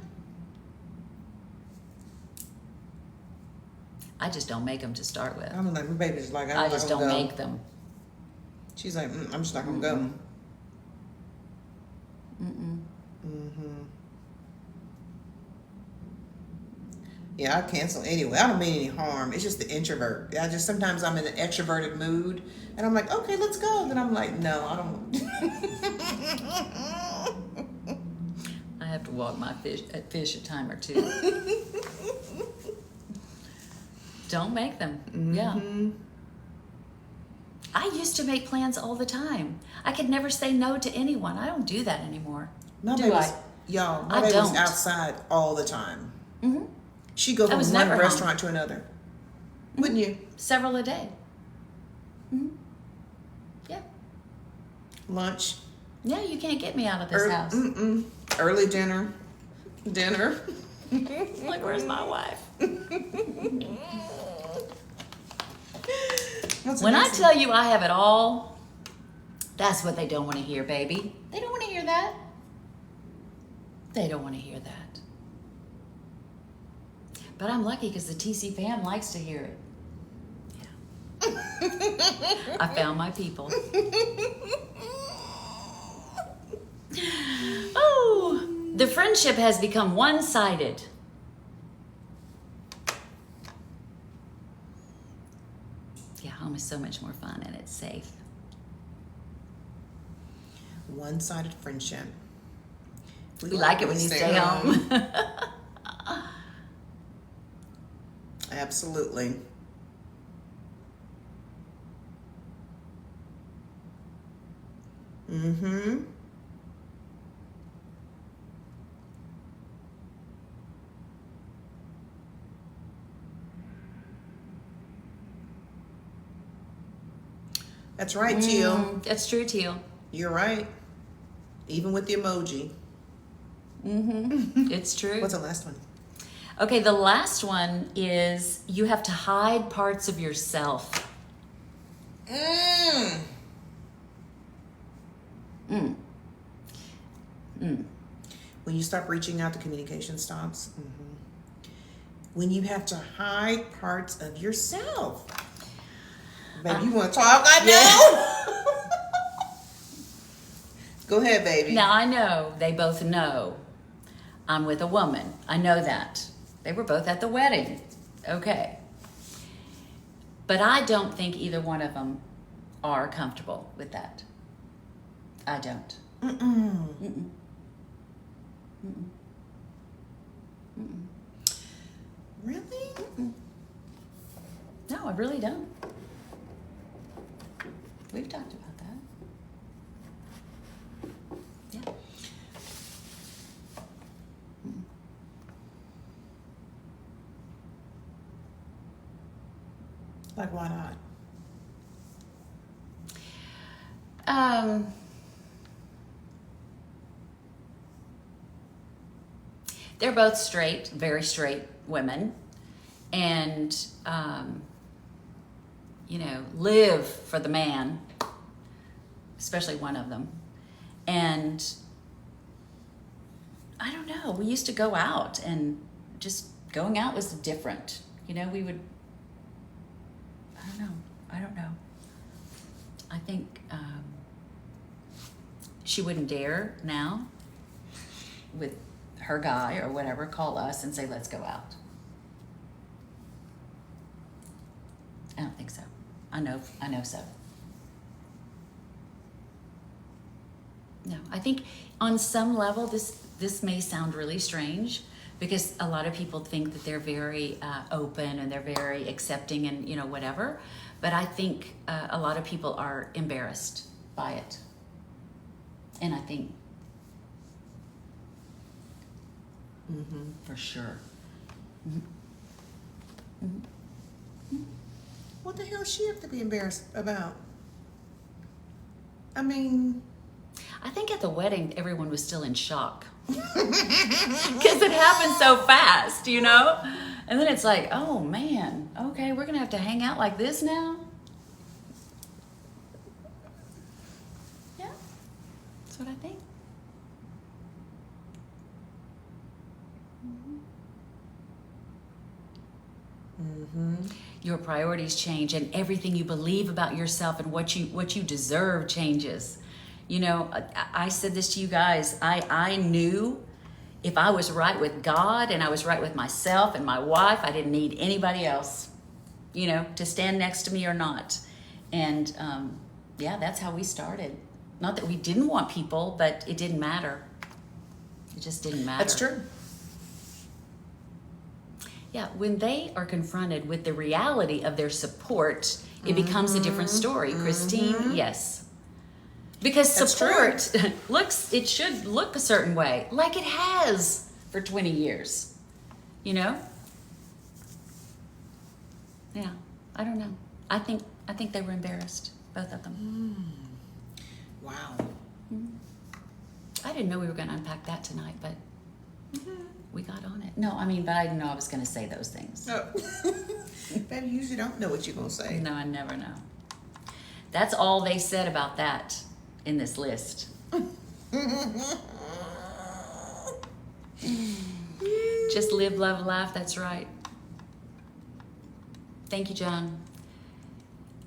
I just don't make them to start with. I'm like, my baby's like, I just don't go. make them. She's like, I'm just not gonna go. Yeah, I cancel anyway. I don't mean any harm. It's just the introvert. Sometimes I'm in an extroverted mood, and I'm like, okay, let's go. Then I'm like, no, I don't. I have to walk my fish a time or two. Don't make them. Yeah. I used to make plans all the time. I could never say no to anyone. I don't do that anymore. My Do baby's, I? y'all, my I baby's don't. outside all the time. Mm-hmm. She'd go I from was one never home. restaurant to another. Wouldn't you? Several a day. Mm-hmm. Yeah. Lunch. Yeah, you can't get me out of this house. Early dinner. Like, where's my wife? When I tell you I have it all, that's what they don't want to hear, baby. They don't want to hear that. They don't want to hear that. But I'm lucky because the TC fam likes to hear it. Yeah. I found my people. Oh, the friendship has become one-sided. Yeah, home is so much more fun and it's safe. One-sided friendship. We like it when you stay home. Absolutely. Mm-hmm. That's right, Teal. That's true, Teal. You're right. Even with the emoji. It's true. What's the last one? Okay, the last one is you have to hide parts of yourself. When you stop reaching out, the communication stops. When you have to hide parts of yourself. Baby, you want to talk? I know. Go ahead, baby. Now I know they both know I'm with a woman. I know that. They were both at the wedding. Okay. But I don't think either one of them are comfortable with that. I don't. Really? No, I really don't. We've talked about that. Yeah. Like, why not? They're both straight, very straight women, and live for the man, especially one of them. And I don't know, we used to go out, and just going out was different. We would, I don't know. I think she wouldn't dare now with her guy or whatever call us and say, let's go out. I don't think so. I know so. No, I think on some level this may sound really strange because a lot of people think that they're very open and they're very accepting and whatever, but I think a lot of people are embarrassed by it. And I think for sure. What the hell does she have to be embarrassed about? I mean... I think at the wedding, everyone was still in shock. Because it happened so fast, And then it's like, oh man, okay, we're going to have to hang out like this now? Yeah, that's what I think. Your priorities change, and everything you believe about yourself and what you deserve changes. I said this to you guys. I knew if I was right with God and I was right with myself and my wife, I didn't need anybody else, to stand next to me or not. And that's how we started. Not that we didn't want people, but it didn't matter. It just didn't matter. That's true. Yeah, when they are confronted with the reality of their support, it becomes a different story. Christine, yes. Because That's support it should look a certain way, like it has for 20 years. Yeah, I don't know. I think they were embarrassed, both of them. Wow. I didn't know we were going to unpack that tonight, but we got on it. No, but I didn't know I was going to say those things. Oh. Baby, you usually don't know what you're going to say. No, I never know. That's all they said about that in this list. Just live, love, laugh. That's right. Thank you, John.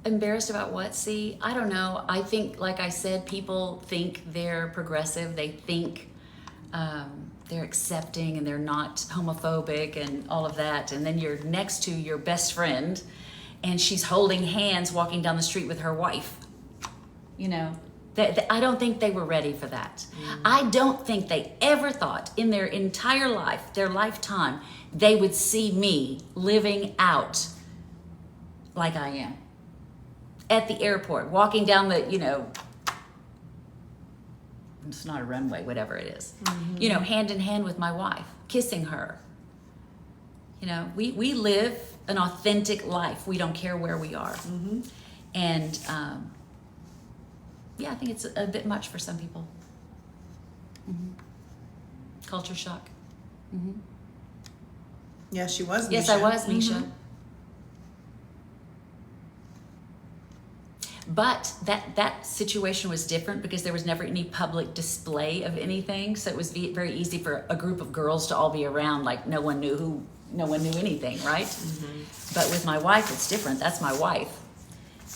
Embarrassed about what? See, I don't know. I think, like I said, people think they're progressive. They think they're accepting and they're not homophobic and all of that. And then you're next to your best friend and she's holding hands walking down the street with her wife. You know, I don't think they were ready for that. I don't think they ever thought in their entire life, their lifetime, they would see me living out like I am. At the airport, walking down the, you know, it's not a runway, whatever it is, you know, hand in hand with my wife, kissing her. You know, we live an authentic life. We don't care where we are. And yeah, I think it's a bit much for some people. Culture shock. Yeah, she was. Yes, Misha. I was, Misha. But that situation was different because there was never any public display of anything. So it was very easy for a group of girls to all be around, like no one knew anything, right? But with my wife, it's different. That's my wife.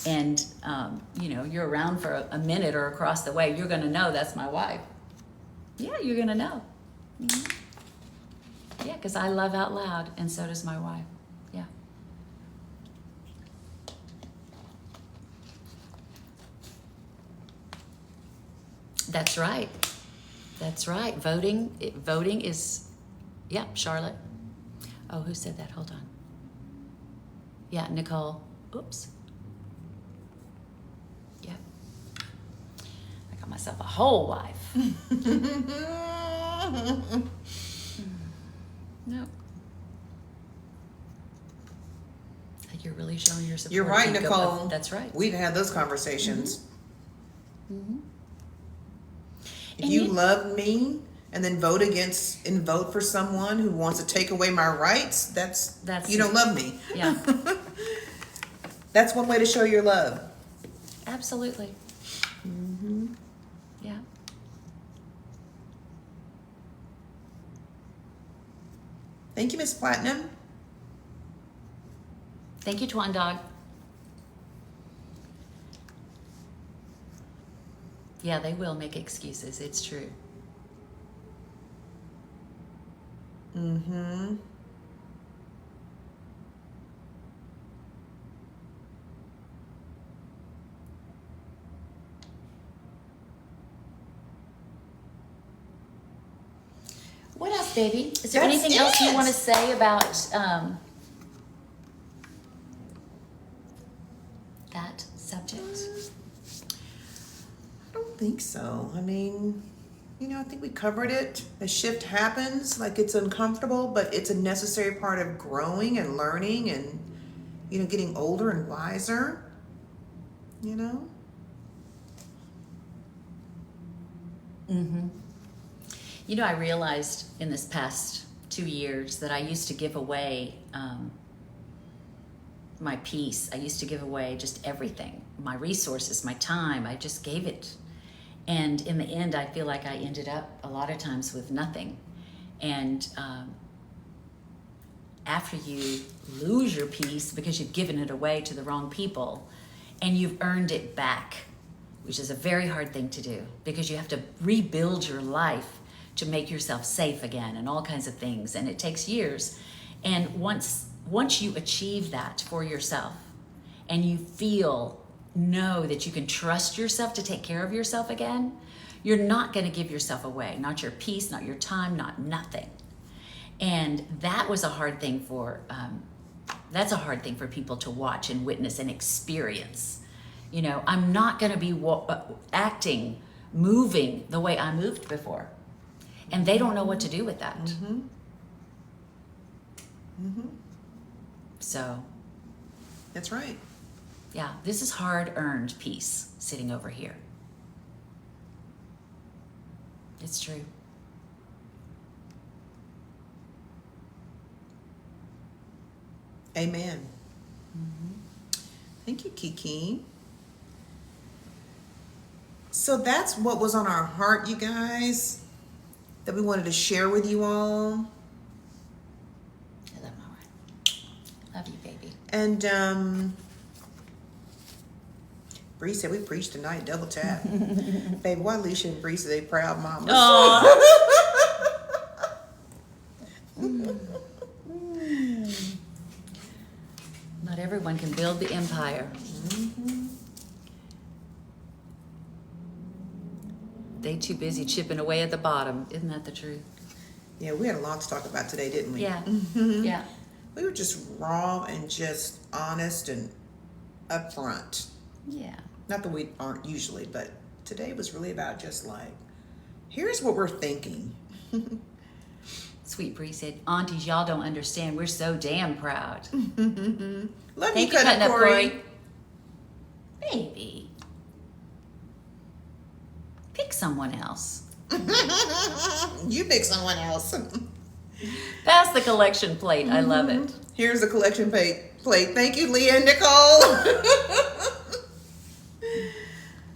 And, you know, you're around for a minute or across the way, you're going to know that's my wife. Yeah, you're going to know. Yeah, because I love out loud, and so does my wife. Yeah. That's right. That's right. Voting is, yeah, Charlotte. Oh, who said that? Hold on. Yeah, Nicole. Oops. Yeah. I got myself a whole wife. No. You're really showing your support. You're right, Ego. Nicole. That's right. We've had those conversations. Mm-hmm. If And you you- love me and then vote for someone who wants to take away my rights, that's you don't love me. Yeah. That's one way to show your love. Absolutely. Yeah. Thank you, Miss Platinum. Thank you, Twan Dog. Yeah, they will make excuses. It's true. What else, baby? Is there That's anything else you it. want to say about that subject? I don't think so. I mean, you know, I think we covered it. A shift happens, like it's uncomfortable, but it's a necessary part of growing and learning and, you know, getting older and wiser, you know? You know, I realized in this past 2 years that I used to give away my peace. I used to give away just everything, my resources, my time. I just gave it. And in the end, I feel like I ended up a lot of times with nothing. And after you lose your peace because you've given it away to the wrong people and you've earned it back, which is a very hard thing to do because you have to rebuild your life to make yourself safe again and all kinds of things. And it takes years. And once you achieve that for yourself and you know that you can trust yourself to take care of yourself again, you're not going to give yourself away, not your peace, not your time, not nothing. And that was a hard thing that's a hard thing for people to watch and witness and experience. You know, I'm not going to be acting, moving the way I moved before. And they don't know what to do with that. So, That's right. yeah, this is hard-earned peace sitting over here. It's true. Amen. Thank you, Kiki. So that's what was on our heart, you guys, that we wanted to share with you all. I love my wife. Love you, baby. And Bree said we preached tonight, double tap. Baby, why Alicia and Bree say they proud mamas? Not everyone can build the empire. They too busy chipping away at the bottom. Isn't that the truth? Yeah, we had a lot to talk about today, didn't we? Yeah. Yeah. We were just raw and just honest and upfront. Yeah. Not that we aren't usually, but today was really about just like, here's what we're thinking. Sweet Bree said, Aunties, y'all don't understand. We're so damn proud. Love Thank you, you, Cutting Cutting Up Corey. Corey. Baby. Pick someone else. You pick someone else. Pass the collection plate. I love it. Here's the collection plate. Thank you, Leah and Nicole.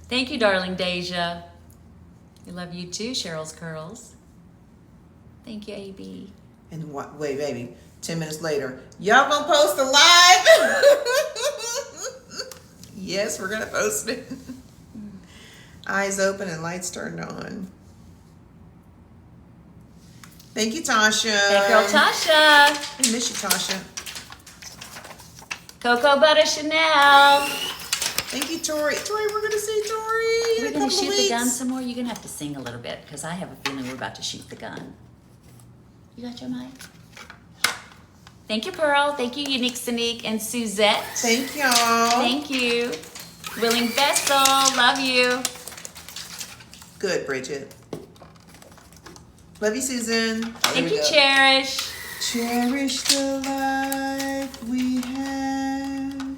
Thank you, darling Deja. We love you too, Cheryl's Curls. Thank you, AB. And what? Wait, baby. 10 minutes later, y'all gonna post a live? Yes, we're gonna post it. Eyes open and lights turned on. Thank you, Tasha. That girl Tasha. I miss you, Tasha. Cocoa Butter Chanel. Thank you, Tori. Tori, we're gonna see Tori. We're going to shoot the gun some more. You're going to have to sing a little bit because I have a feeling we're about to shoot the gun. You got your mic? Thank you, Pearl. Thank you, Unique Sneak and Suzette. Thank y'all. Thank you. Willing Vessel. Love you. Good, Bridget. Love you, Susan. Oh, Thank here we you, go. Cherish. Cherish the life we have.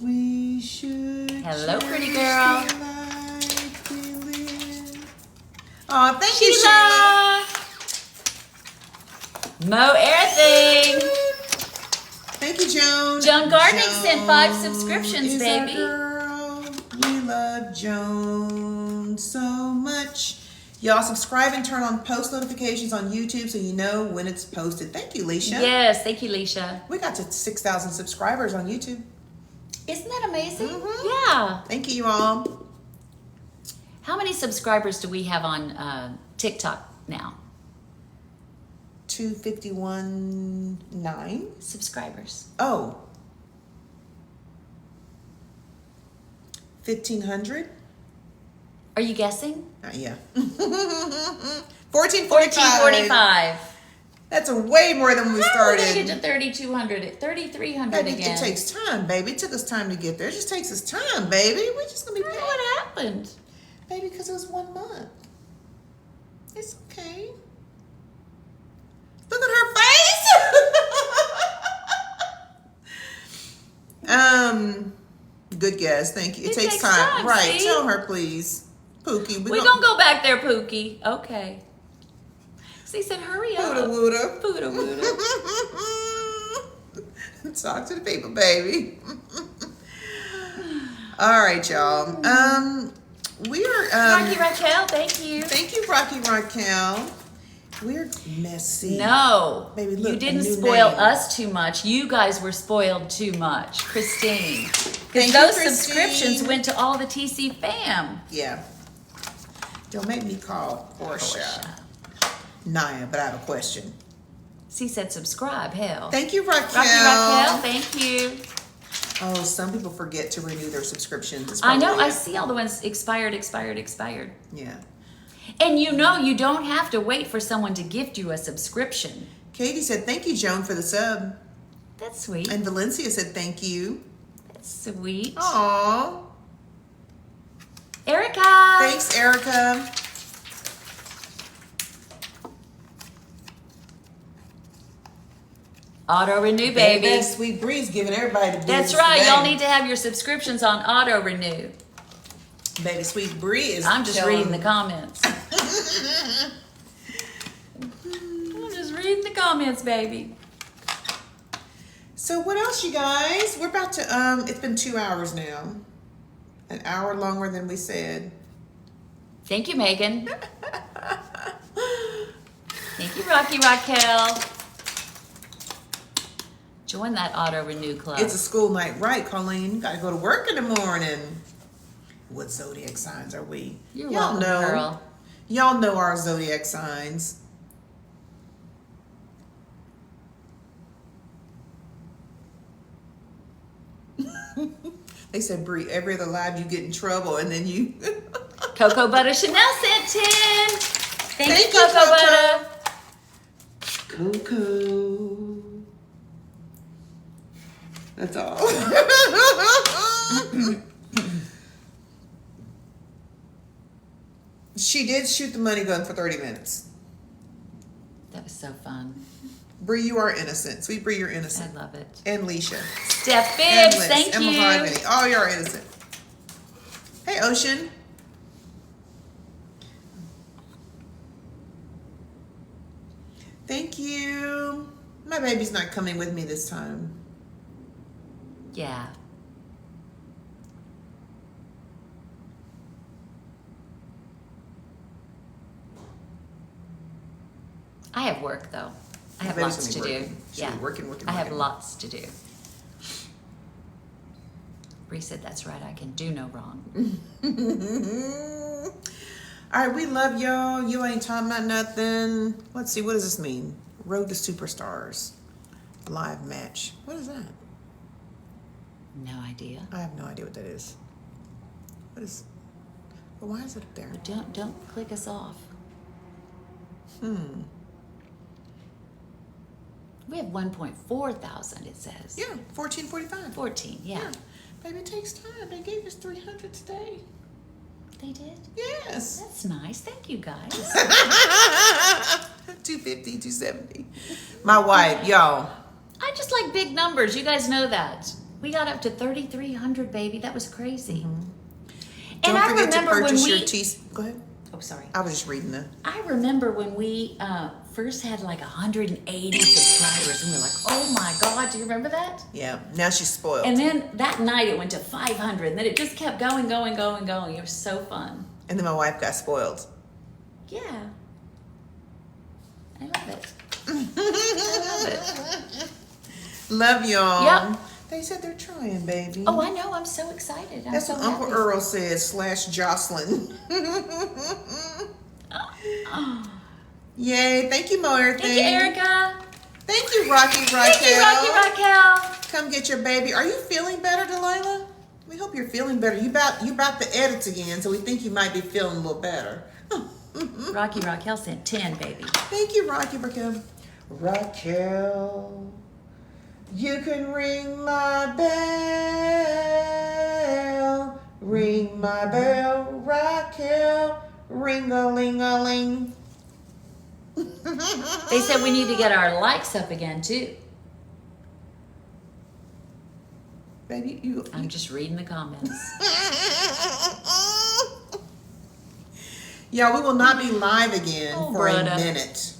We should. Hello, pretty cherish girl. the life we live. Aw, thank you, Sheila. Sheila. Mo Everything. Thank you, Joan. Joan Gardening sent 5 subscriptions, is baby. Our girl. We love Joan so much. Y'all subscribe and turn on post notifications on YouTube so you know when it's posted. Thank you, Leisha. Yes, thank you, Leisha. We got to 6,000 subscribers on YouTube. Isn't that amazing? Mhm. Yeah. Thank you all. How many subscribers do we have on TikTok now? 251.9. Subscribers. Oh. 1,500? Are you guessing? Yeah. 1445. 1445. That's a way more than when we How did we started. get to 3,200, 3,300 Baby, again? it takes time, baby. It took us time to get there. It just takes us time, baby. We're just gonna be What back. happened? Baby, because it was 1 month. It's okay. Look at her face. Good guess. Thank you. It takes time. Right. see? Tell her, please. Pookie. We're gonna go back there, Pookie. Okay. So he said, hurry up. Pooda wooda. Pooda wooda. Talk to the people, baby. All right, y'all. We are. Rocky Raquel, thank you. Thank you, Rocky Raquel. We're messy. No, Baby, look, you a didn't new spoil name. us too much. You guys were spoiled too much. Christine. Thank Because you, those Christine. subscriptions went to all the TC fam. Yeah. Don't make me call Portia. Portia. Naya, but I have a question. She said subscribe, hell. Thank you, Raquel. Rocky Raquel, thank you. Oh, some people forget to renew their subscriptions. It's I know, probably I it. see all the ones expired. Yeah. And you know you don't have to wait for someone to gift you a subscription. Katie said, thank you, Joan, for the sub. That's sweet. And Valencia said, thank you. That's sweet. Aw. Erica. Thanks, Erica. Auto renew, baby. That Sweet Breeze giving everybody the business. That's right. today. Y'all need to have your subscriptions on auto renew. Baby, Sweet Breeze. I'm just telling- reading the comments. I'm just reading the comments, baby. So what else, you guys? We're about to, it's been 2 hours now. An hour longer than we said. Thank you, Megan. Thank you, Rocky Raquel. Join that auto renew club. It's a school night, right, Colleen? You gotta go to work in the morning. What zodiac signs are we? You're Y'all welcome, know. girl. Y'all know our zodiac signs. They said, Brie, every other live you get in trouble, and then you. Cocoa Butter Chanel sent 10. Thank you, you, Cocoa Butter. Coco. That's all. She did shoot the money gun for 30 minutes. That was so fun. Bree, you are innocent. Sweet Bree, you're I innocent. love it. And Leisha. Steph And Bibbs, Liz. thank and you. Mahogany. Oh, you're innocent. Hey, Ocean. Thank you. My baby's not coming with me this time. Yeah. I have work though. I have baby's lots to gonna be do. working. She'll be working. I have lots to do. Bree said, that's right, I can do no wrong. All right, we love y'all. You ain't talking about nothing. Let's see, what does this mean? Road to Superstars. Live match. What is that? No idea. I have no idea what that is. What is... But why is it up there? Don't click us off. Hmm. We have 1.4 thousand, it says. Yeah, 1445. 14, yeah. Baby, it takes time. They gave us 300 today. They did? Yes. That's nice. Thank you, guys. 250, 270. My wife, y'all. I just like big numbers. You guys know that. We got up to 3,300, baby. That was crazy. And Don't I forget to remember when purchase we... your Go ahead. Oh, sorry. I was just reading the... I remember when we first had like 180 subscribers, and we were like, oh my God, do you remember that? Yeah, now she's spoiled. And then that night it went to 500, and then it just kept going, going, going, going. It was so fun. And then my wife got spoiled. Yeah. I love it. I love it. Love y'all. Yep. They said they're trying, baby. Oh, I know. I'm so excited. I'm That's so what Uncle happy. Earl says, /Jocelyn. Yay. Thank you, Moira. Thank you, Erica. Thank you, Rocky Raquel. Thank you, Rocky Raquel. Come get your baby. Are you feeling better, Delilah? We hope you're feeling better. You about the edits again, so we think you might be feeling a little better. Rocky Raquel sent 10, baby. Thank you, Rocky Raquel. Raquel, you can ring my bell. Ring my bell, Raquel. Ring-a-ling-a-ling. They said we need to get our likes up again, too. Baby, you... I'm just reading the comments. Yeah, we will not be live again Oh, for brother. a minute.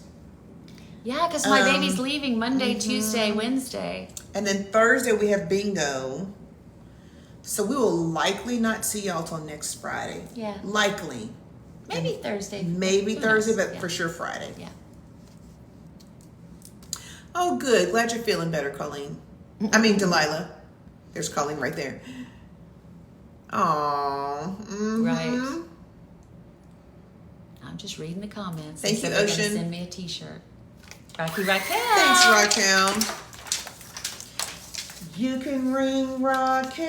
Yeah, because my baby's leaving Monday, Tuesday, Wednesday. And then Thursday we have bingo. So we will likely not see y'all till next Friday. Yeah. Likely. Maybe Thursday. Maybe Who Thursday, knows? but Yeah. for sure Friday. Yeah. Oh, good. Glad you're feeling better, Colleen. I mean, Delilah. There's Colleen right there. Aww. Mm-hmm. Right. I'm just reading the comments. Thank They said you, they're gonna Ocean. send me a T-shirt. Rocky Raquel. Thanks, Raquel. You can ring Raquel.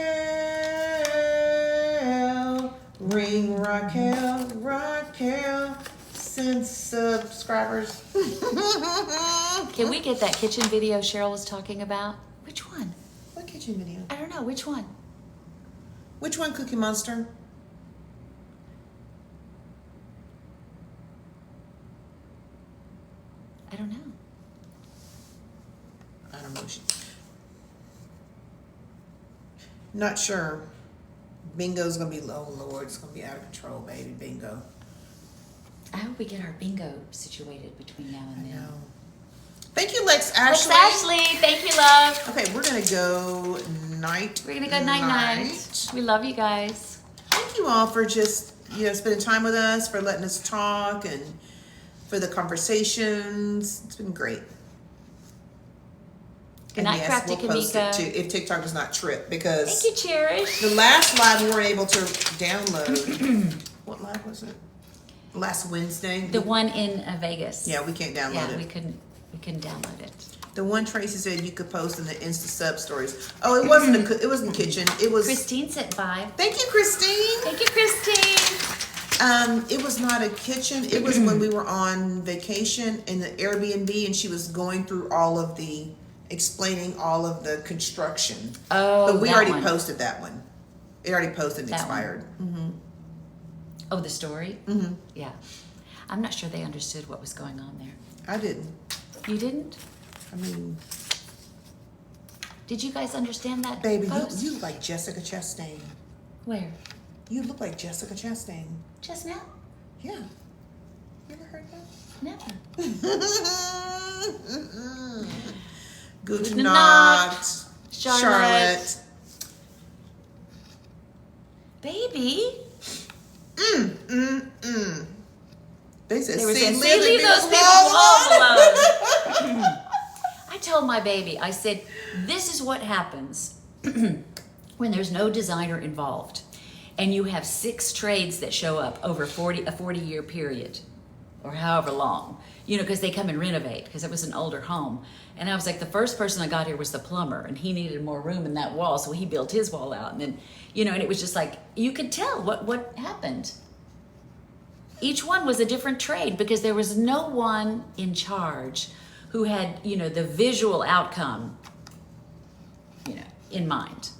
Ring Raquel. Raquel. Send subscribers. Can we get that kitchen video Cheryl was talking about? Which one? What kitchen video? I don't know. Which one? Which one, Cookie Monster? I don't know. I don't know. Not sure. Bingo's gonna be low, Lord. It's gonna be out of control, baby. Bingo. I hope we get our bingo situated between now and then. No. Thank you, Lex Thanks, Ashley. Ashley. Thank you, love. Okay, we're gonna go night. We're gonna go night. We love you guys. Thank you all for just spending time with us, for letting us talk, and for the conversations. It's been great. Good night, Crafty we'll post it Kamika. too if TikTok does not trip, because Thank you, Cherish. the last live we weren't able to download. What live was it? Last Wednesday. The one in Vegas. Yeah, we can't download Yeah, it. we couldn't download it. The one Tracy said you could post in the Insta sub stories. Oh, it wasn't it wasn't kitchen. It was. Christine said bye. Thank you, Christine. Thank you, Christine. It was not a kitchen. It was when we were on vacation in the Airbnb, and she was going through explaining all of the construction. Oh, But we that already one. posted that one. It already posted and That one. expired. Oh, the story? Mm-hmm. Yeah. I'm not sure they understood what was going on there. I didn't. You didn't? I mean, Did you guys understand that baby, post? you look like Jessica Chastain. Where? You look like Jessica Chastain. Just now? Yeah. You ever heard that? Never. Gute Gute Nacht, Nacht, Charlotte. Baby? They said, They were saying, "See, leave those people alone." alone. I told my baby, I said, this is what happens when there's no designer involved and you have 6 trades that show up over a 40-year period or however long, you know, because they come and renovate because it was an older home. And I was like, the first person I got here was the plumber, and he needed more room in that wall, so he built his wall out. And then, you know, and it was just like, you could tell what happened. Each one was a different trade because there was no one in charge who had, you know, the visual outcome, you know, in mind.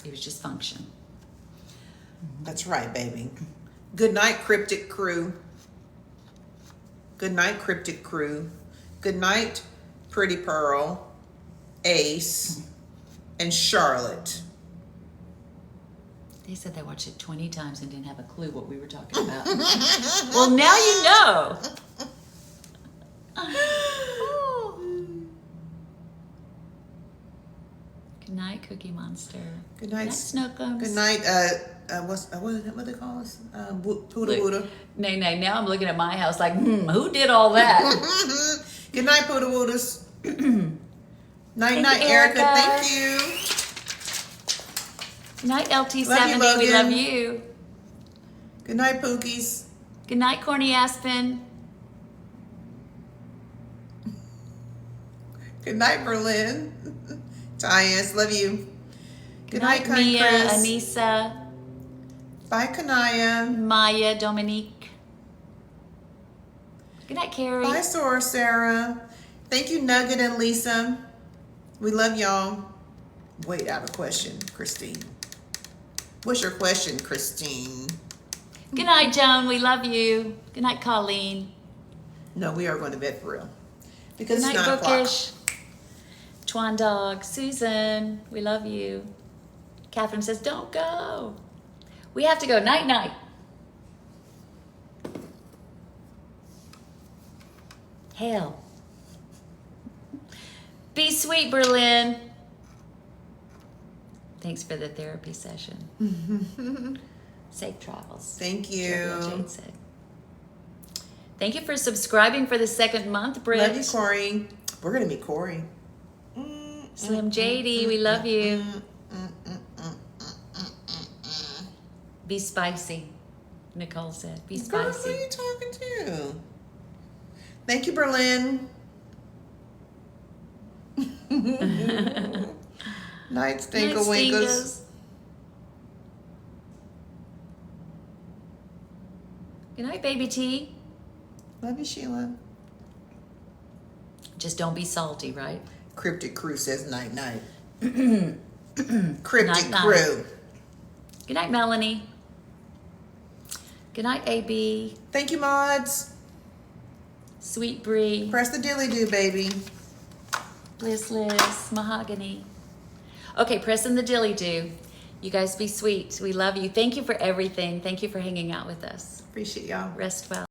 It was just function. That's right, baby. Good night, Cryptic Crew. Good night, Cryptic Crew. Good night, Pretty Pearl, Ace, and Charlotte. They said they watched it 20 times and didn't have a clue what we were talking about. Well, now you know. Good night, Cookie Monster. Good night, Snookums. Good night. What they call us? Poodle Buddha. Nay, now I'm looking at my house like, who did all that? Good night, Poodle Buddhas. Night, Thank you, Erica. Erica. Thank you. Good night, LT70. Love you, We Logan. love you. Good night, Pookies. Good night, Corny Aspen. Good night, Berlin. Tyus, love you. Good night, kind Mia, Chris. Anissa, Bye, Kanaya. Maya, Dominique. Good night, Carrie. Bye, Sora, Sarah. Thank you, Nugget and Lisa. We love y'all. Wait, I have a question, Christine. What's your question, Christine? Good night, Joan. We love you. Good night, Colleen. No, we are going to bed for real. Because Good it's night, 9 o'clock. Bookish. Twan Dog. Susan, we love you. Catherine says, don't go. We have to go. Night, night. Hail. Be sweet, Berlin. Thanks for the therapy session. Safe travels. Thank Jody you. Jade said. Thank you for subscribing for the 2nd month, Britt. Love you, Corey. We're going to meet Corey. Slim JD, we love you. Be spicy, Nicole said. Be Girl, who are spicy. you talking to? Thank you, Berlin. Night, Stinker Night, Winkers. Stingers. Good night, baby T. Love you, Sheila. Just don't be salty, right? Cryptic Crew says night, night. Cryptic Night, night. Crew. Good night, Melanie. Good night, AB. Thank you, mods. Sweet Bree. Press the dilly do, baby. Bliss Liz. Mahogany. Okay, pressing the dilly do. You guys be sweet. We love you. Thank you for everything. Thank you for hanging out with us. Appreciate y'all. Rest well.